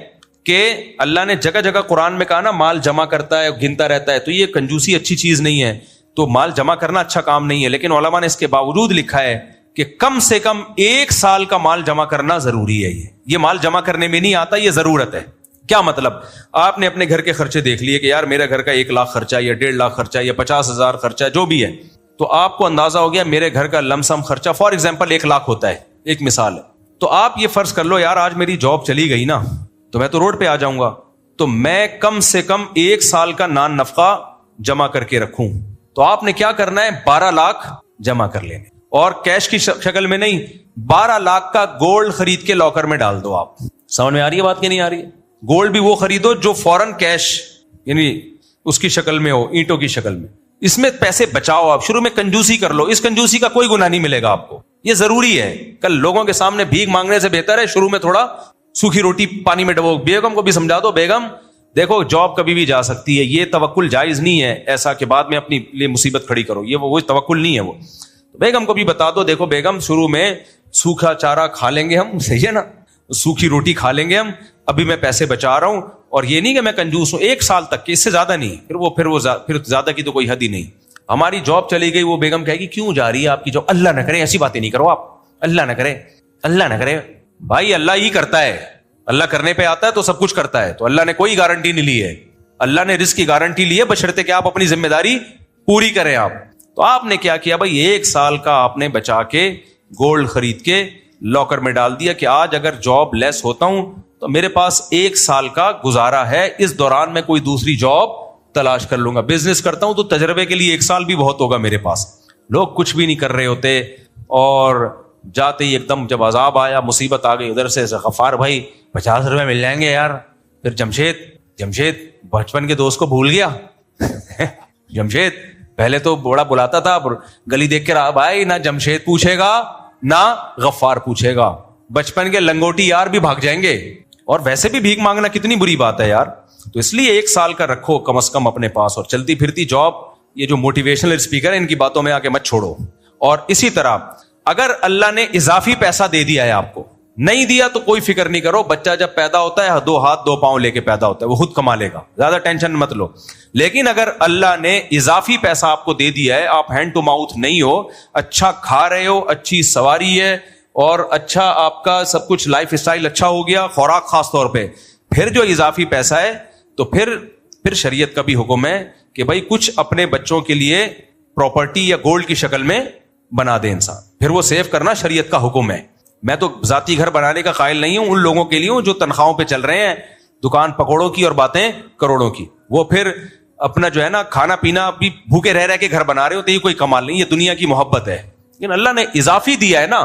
کہ اللہ نے جگہ جگہ قرآن میں کہا نا مال جمع کرتا ہے, گنتا رہتا ہے, تو یہ کنجوسی اچھی چیز نہیں ہے, تو مال جمع کرنا اچھا کام نہیں ہے. لیکن علماء نے اس کے باوجود لکھا ہے کہ کم سے کم 1 سال کا مال جمع کرنا ضروری ہے. یہ مال جمع کرنے میں نہیں آتا, یہ ضرورت ہے. کیا مطلب, آپ نے اپنے گھر کے خرچے دیکھ لیے کہ یار میرا گھر کا 1 لاکھ خرچہ یا 1.5 لاکھ خرچہ یا 50,000 خرچہ جو بھی ہے, تو آپ کو اندازہ ہو گیا میرے گھر کا لم سم خرچہ فار ایگزامپل 1 لاکھ ہوتا ہے, ایک مثال ہے. تو آپ یہ فرض کر لو یار آج میری جاب چلی گئی نا, تو میں تو روڈ پہ آ جاؤں گا, تو میں کم سے کم 1 سال کا نان نفقہ جمع کر کے رکھوں. تو آپ نے کیا کرنا ہے, 12 لاکھ جمع کر لینے, اور کیش کی شکل میں نہیں, 12 لاکھ کا گولڈ خرید کے لاکر میں ڈال دو. آپ سمجھ میں آ رہی ہے بات کہ نہیں آ رہی ہے؟ گولڈ بھی وہ خریدو جو فوراً کیش یعنی اس کی شکل میں ہو, اینٹوں کی شکل میں. اس میں پیسے بچاؤ, آپ شروع میں کنجوسی کر لو, اس کنجوسی کا کوئی گناہ نہیں ملے گا آپ کو, یہ ضروری ہے. کل لوگوں کے سامنے بھیک مانگنے سے بہتر ہے شروع میں تھوڑا سوکھی روٹی پانی میں ڈبو. بیگم کو بھی سمجھا دو, بیگم دیکھو جاب کبھی بھی جا سکتی ہے, یہ توکل جائز نہیں ہے ایسا کہ بعد میں اپنی لیے مصیبت کھڑی کرو, یہ وہ توکل نہیں ہے وہ. بیگم کو بھی بتا دو, دیکھو بیگم شروع میں سوکھا چارہ کھا لیں گے ہم, صحیح ہے نا, سوکھی روٹی کھا لیں گے ہم, ابھی میں پیسے بچا رہا ہوں, اور یہ نہیں کہ میں کنجوس ہوں, 1 سال تک, کہ اس سے زیادہ نہیں, پھر زیادہ کی تو کوئی حد ہی نہیں. ہماری جاب چلی گئی, وہ بیگم کہے گی کیوں جا رہی ہے آپ کی جاب, اللہ نہ کرے ایسی باتیں نہیں کرو آپ, اللہ نہ کرے, اللہ نہ کرے. بھائی اللہ ہی کرتا ہے, اللہ کرنے پہ آتا ہے تو سب کچھ کرتا ہے. تو اللہ نے کوئی گارنٹی نہیں لی ہے, اللہ نے رزق کی گارنٹی لی ہے بشرطے کہ آپ اپنی ذمہ داری پوری کریں. آپ تو آپ نے کیا کیا بھائی, 1 سال کا آپ نے بچا کے گولڈ خرید کے لاکر میں ڈال دیا کہ آج اگر جاب لیس ہوتا ہوں تو میرے پاس 1 سال کا گزارا ہے, اس دوران میں کوئی دوسری جاب تلاش کر لوں گا. بزنس کرتا ہوں تو تجربے کے لیے 1 سال بھی بہت ہوگا میرے پاس. لوگ کچھ بھی نہیں کر رہے ہوتے, اور جاتے ہی ایک دم جب عذاب آیا, مصیبت آ گئی, ادھر سے غفار بھائی 50 روپے مل جائیں گے یار. پھر جمشید بچپن کے دوست کو بھول گیا. جمشید پہلے تو بڑا بلاتا تھا, گلی دیکھ کے رہا بھائی, نہ جمشید پوچھے گا نہ غفار پوچھے گا, بچپن کے لنگوٹی یار بھی بھاگ جائیں گے. اور ویسے بھی بھیک مانگنا کتنی بری بات ہے یار. تو اس لیے 1 سال کا رکھو کم از کم اپنے پاس, اور چلتی پھرتی جاب, یہ جو موٹیویشنل اسپیکر ہے ان کی باتوں میں آ کے مت چھوڑو. اور اسی طرح اگر اللہ نے اضافی پیسہ دے دیا ہے آپ کو, نہیں دیا تو کوئی فکر نہیں کرو, بچہ جب پیدا ہوتا ہے 2 ہاتھ 2 پاؤں لے کے پیدا ہوتا ہے, وہ خود کما لے گا, زیادہ ٹینشن مت لو. لیکن اگر اللہ نے اضافی پیسہ آپ کو دے دیا ہے, آپ ہینڈ ٹو ماؤتھ نہیں ہو, اچھا کھا رہے ہو, اچھی سواری ہے, اور اچھا آپ کا سب کچھ لائف اسٹائل اچھا ہو گیا, خوراک خاص طور پہ, پھر جو اضافی پیسہ ہے تو پھر شریعت کا بھی حکم ہے کہ بھائی کچھ اپنے بچوں کے لیے پراپرٹی یا گولڈ کی شکل میں بنا دے انسان, پھر وہ سیو کرنا شریعت کا حکم ہے. میں تو ذاتی گھر بنانے کا قائل نہیں ہوں, ان لوگوں کے لیے ہوں جو تنخواہوں پہ چل رہے ہیں, دکان پکوڑوں کی اور باتیں کروڑوں کی, وہ پھر اپنا جو ہے نا کھانا پینا بھی بھوکے رہ کے گھر بنا رہے ہو, تو یہ کوئی کمال نہیں, یہ دنیا کی محبت ہے. لیکن اللہ نے اضافی دیا ہے نا,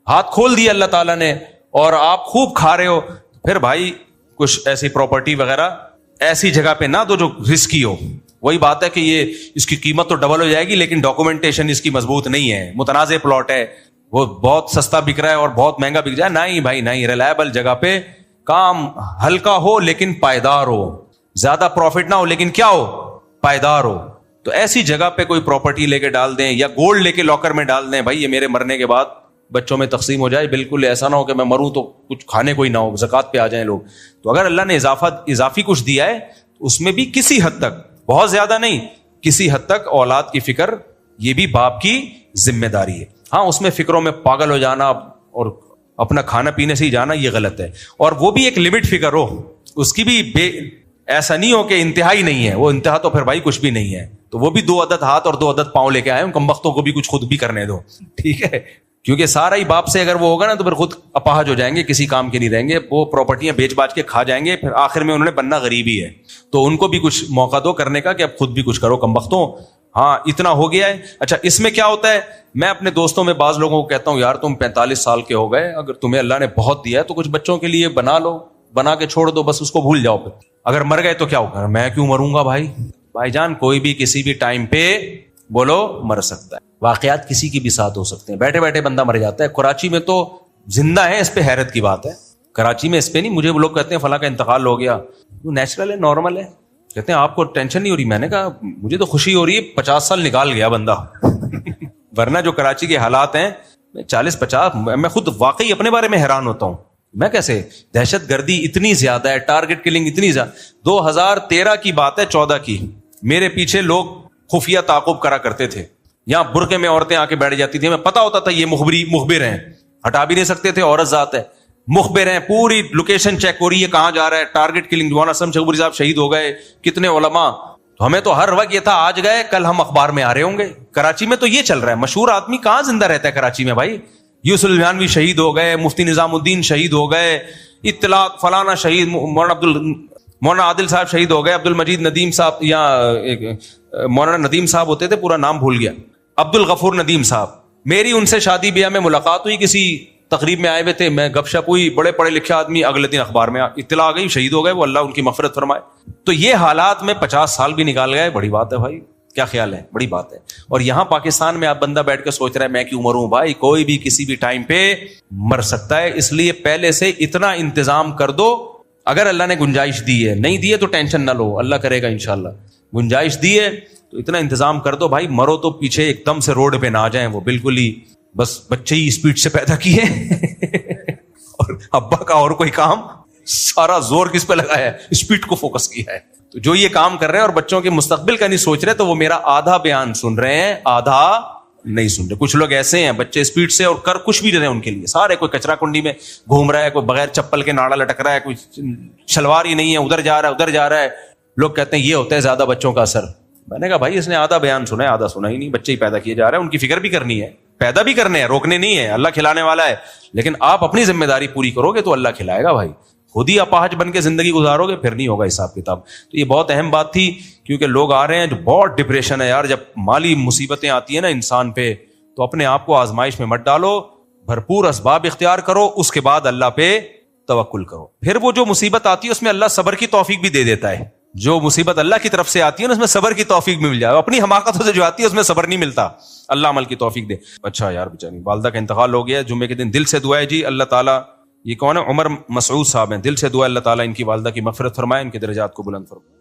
ہاتھ کھول دیا اللہ تعالیٰ نے, اور آپ خوب کھا رہے ہو, پھر بھائی کچھ ایسی پراپرٹی وغیرہ ایسی جگہ پہ نہ دو جو رسکی ہو. وہی بات ہے کہ یہ اس کی قیمت تو ڈبل ہو جائے گی لیکن ڈاکومنٹیشن اس کی مضبوط نہیں ہے, متنازع پلاٹ ہے, وہ بہت سستا بک رہا ہے اور بہت مہنگا بک جائے. نہیں بھائی نہیں, ریلائبل جگہ پہ کام ہلکا ہو لیکن پائیدار ہو, زیادہ پروفٹ نہ ہو لیکن کیا ہو, پائیدار ہو. تو ایسی جگہ پہ کوئی پراپرٹی لے کے ڈال دیں یا گولڈ لے کے لاکر میں ڈال دیں, بھائی یہ میرے مرنے کے بعد بچوں میں تقسیم ہو جائے. بالکل ایسا نہ ہو کہ میں مروں تو کچھ کھانے کو ہی نہ ہو, زکوٰۃ پہ آ جائیں لوگ. تو اگر اللہ نے اضافی کچھ دیا ہے اس میں بھی کسی حد تک, بہت زیادہ نہیں, کسی حد تک اولاد کی فکر یہ بھی باپ کی ذمہ داری ہے. ہاں اس میں فکروں میں پاگل ہو جانا اور اپنا کھانا پینے سے ہی جانا یہ غلط ہے, اور وہ بھی ایک لمٹ فکر ہو, اس کی بھی ایسا نہیں ہو کہ انتہائی نہیں ہے, وہ انتہا تو پھر بھائی کچھ بھی نہیں ہے. تو وہ بھی 2 عدد ہاتھ اور 2 عدد پاؤں لے کے آئے, ان کمبختوں کو بھی کچھ خود بھی کرنے دو, ٹھیک ہے, کیونکہ سارا ہی باپ سے اگر وہ ہوگا نا تو پھر خود اپاہج ہو جائیں گے, کسی کام کے نہیں رہیں گے, وہ پراپرٹیاں بیچ باچ کے کھا جائیں گے, پھر آخر میں انہوں نے بننا غریب ہی ہے. تو ان کو بھی کچھ موقع دو کرنے کا کہ اب خود بھی کچھ کرو کمبختوں. ہاں اتنا ہو گیا ہے. اچھا اس میں کیا ہوتا ہے, میں اپنے دوستوں میں بعض لوگوں کو کہتا ہوں یار تم 45 سال کے ہو گئے, اگر تمہیں اللہ نے بہت دیا ہے تو کچھ بچوں کے لیے بنا لو, بنا کے چھوڑ دو, بس اس کو بھول جاؤ. پھر اگر مر گئے تو کیا ہوگا, میں کیوں مروں گا بھائی جان, کوئی بھی کسی بھی ٹائم پہ بولو مر سکتا ہے. واقعات کسی کی بھی ساتھ ہو سکتے ہیں, بیٹھے بیٹھے بندہ مر جاتا ہے. کراچی میں تو زندہ ہے, اس پہ حیرت کی بات ہے. کراچی میں اس پہ نہیں, مجھے وہ لوگ کہتے ہیں فلاں کا انتقال ہو گیا, وہ نیچرل ہے, نارمل ہے. کہتے ہیں آپ کو ٹینشن نہیں ہو رہی, میں نے کہا مجھے تو خوشی ہو رہی ہے, 50 سال نکال گیا بندہ. ورنہ جو کراچی کے حالات ہیں 40-50, میں خود واقعی اپنے بارے میں حیران ہوتا ہوں. میں کیسے, دہشت گردی اتنی زیادہ ہے, ٹارگٹ کلنگ اتنی زیادہ. 2013 کی بات ہے, 14 کی, میرے پیچھے لوگ خفیہ تعاقب کرا کرتے تھے, یہاں برقعے میں عورتیں آ کے بیٹھ جاتی تھی, میں پتا ہوتا تھا یہ مخبر ہیں, ہٹا بھی نہیں سکتے تھے, عورت ذات ہے, مخبر ہیں, پوری لوکیشن چیک ہو رہی ہے کہاں جا رہا ہے, ٹارگٹ کلنگ. مولانا اسلم شغوری صاحب شہید ہو گئے, کتنے علماء. تو ہمیں تو ہر وقت یہ تھا آج گئے کل ہم اخبار میں آ رہے ہوں گے. کراچی میں تو یہ چل رہا ہے. مشہور آدمی کہاں زندہ رہتا ہے کراچی میں بھائی, یوسف الجانوی شہید ہو گئے, مفتی نظام الدین شہید ہو گئے, اطلاق فلانا شہید, مولانا عادل صاحب شہید ہو گئے, عبد المجید ندیم صاحب, یا مولانا ندیم صاحب ہوتے تھے, پورا نام بھول گیا, عبد الغفور ندیم صاحب. میری ان سے شادی بیاہ میں ملاقات ہوئی, کسی تقریب میں آئے ہوئے تھے, میں گپ شپ ہوئی, بڑے پڑھے لکھے آدمی, اگلے دن اخبار میں اطلاع آ گئی شہید ہو گئے, وہ اللہ ان کی مغفرت فرمائے. تو یہ حالات میں 50 سال بھی نکال گئے, بڑی بات ہے بھائی, کیا خیال ہے, بڑی بات ہے. اور یہاں پاکستان میں آپ بندہ بیٹھ کے سوچ رہا ہے میں کیوں مروں, بھائی کوئی بھی کسی بھی ٹائم پہ مر سکتا ہے. اس لیے پہلے سے اتنا انتظام کر دو, اگر اللہ نے گنجائش دی ہے, نہیں دی ہے تو ٹینشن نہ لو, اللہ کرے گا انشاءاللہ. گنجائش دی ہے تو اتنا انتظام کر دو بھائی, مرو تو پیچھے ایک دم سے روڈ پہ نہ آ جائیں, وہ بالکل ہی بس بچے ہی اسپیڈ سے پیدا کیے اور ابا کا اور کوئی کام, سارا زور کس پہ لگایا ہے, اسپیڈ کو فوکس کیا ہے. تو جو یہ کام کر رہے ہیں اور بچوں کے مستقبل کا نہیں سوچ رہے, تو وہ میرا آدھا بیان سن رہے ہیں, آدھا نہیں سن رہے. کچھ لوگ ایسے ہیں بچے اسپیڈ سے اور کر کچھ بھی رہے ہیں ان کے لیے, سارے کوئی کچرا کنڈی میں گھوم رہا ہے, کوئی بغیر چپل کے ناڑا لٹک رہا ہے, کوئی شلوار ہی نہیں ہے, ادھر جا رہا ہے ادھر جا رہا ہے. لوگ کہتے ہیں یہ ہوتا ہے زیادہ بچوں کا اثر. میں نے کہا بھائی اس نے آدھا بیان سنا ہے, آدھا سنا ہی نہیں. بچے ہی پیدا کیے جا رہے ہیں, ان کی فکر بھی کرنی ہے, پیدا بھی کرنے ہیں, روکنے نہیں ہے. اللہ کھلانے والا ہے, لیکن آپ اپنی ذمہ داری پوری کرو گے تو اللہ کھلائے گا بھائی. خود ہی اپاہج بن کے زندگی گزارو گے پھر نہیں ہوگا حساب کتاب. تو یہ بہت اہم بات تھی, کیونکہ لوگ آ رہے ہیں جو بہت ڈپریشن ہے یار, جب مالی مصیبتیں آتی ہیں نا انسان پہ, تو اپنے آپ کو آزمائش میں مت ڈالو, بھرپور اسباب اختیار کرو, اس کے بعد اللہ پہ توکل کرو. پھر وہ جو مصیبت آتی ہے اس میں اللہ صبر کی توفیق بھی دے دیتا ہے. جو مصیبت اللہ کی طرف سے آتی ہے نا اس میں صبر کی توفیق بھی مل جائے. اپنی حماقتوں سے جو آتی ہے اس میں صبر نہیں ملتا, اللہ عمل کی توفیق دے. اچھا یار بیچاری والدہ کا انتقال ہو گیا, جمعے کے دن دل سے دعا ہے جی, اللہ تعالیٰ, یہ کون ہے, عمر مسعود صاحب ہیں, دل سے دعا ہے اللہ تعالیٰ ان کی والدہ کی مغفرت فرمائے, ان کے درجات کو بلند فرمائے.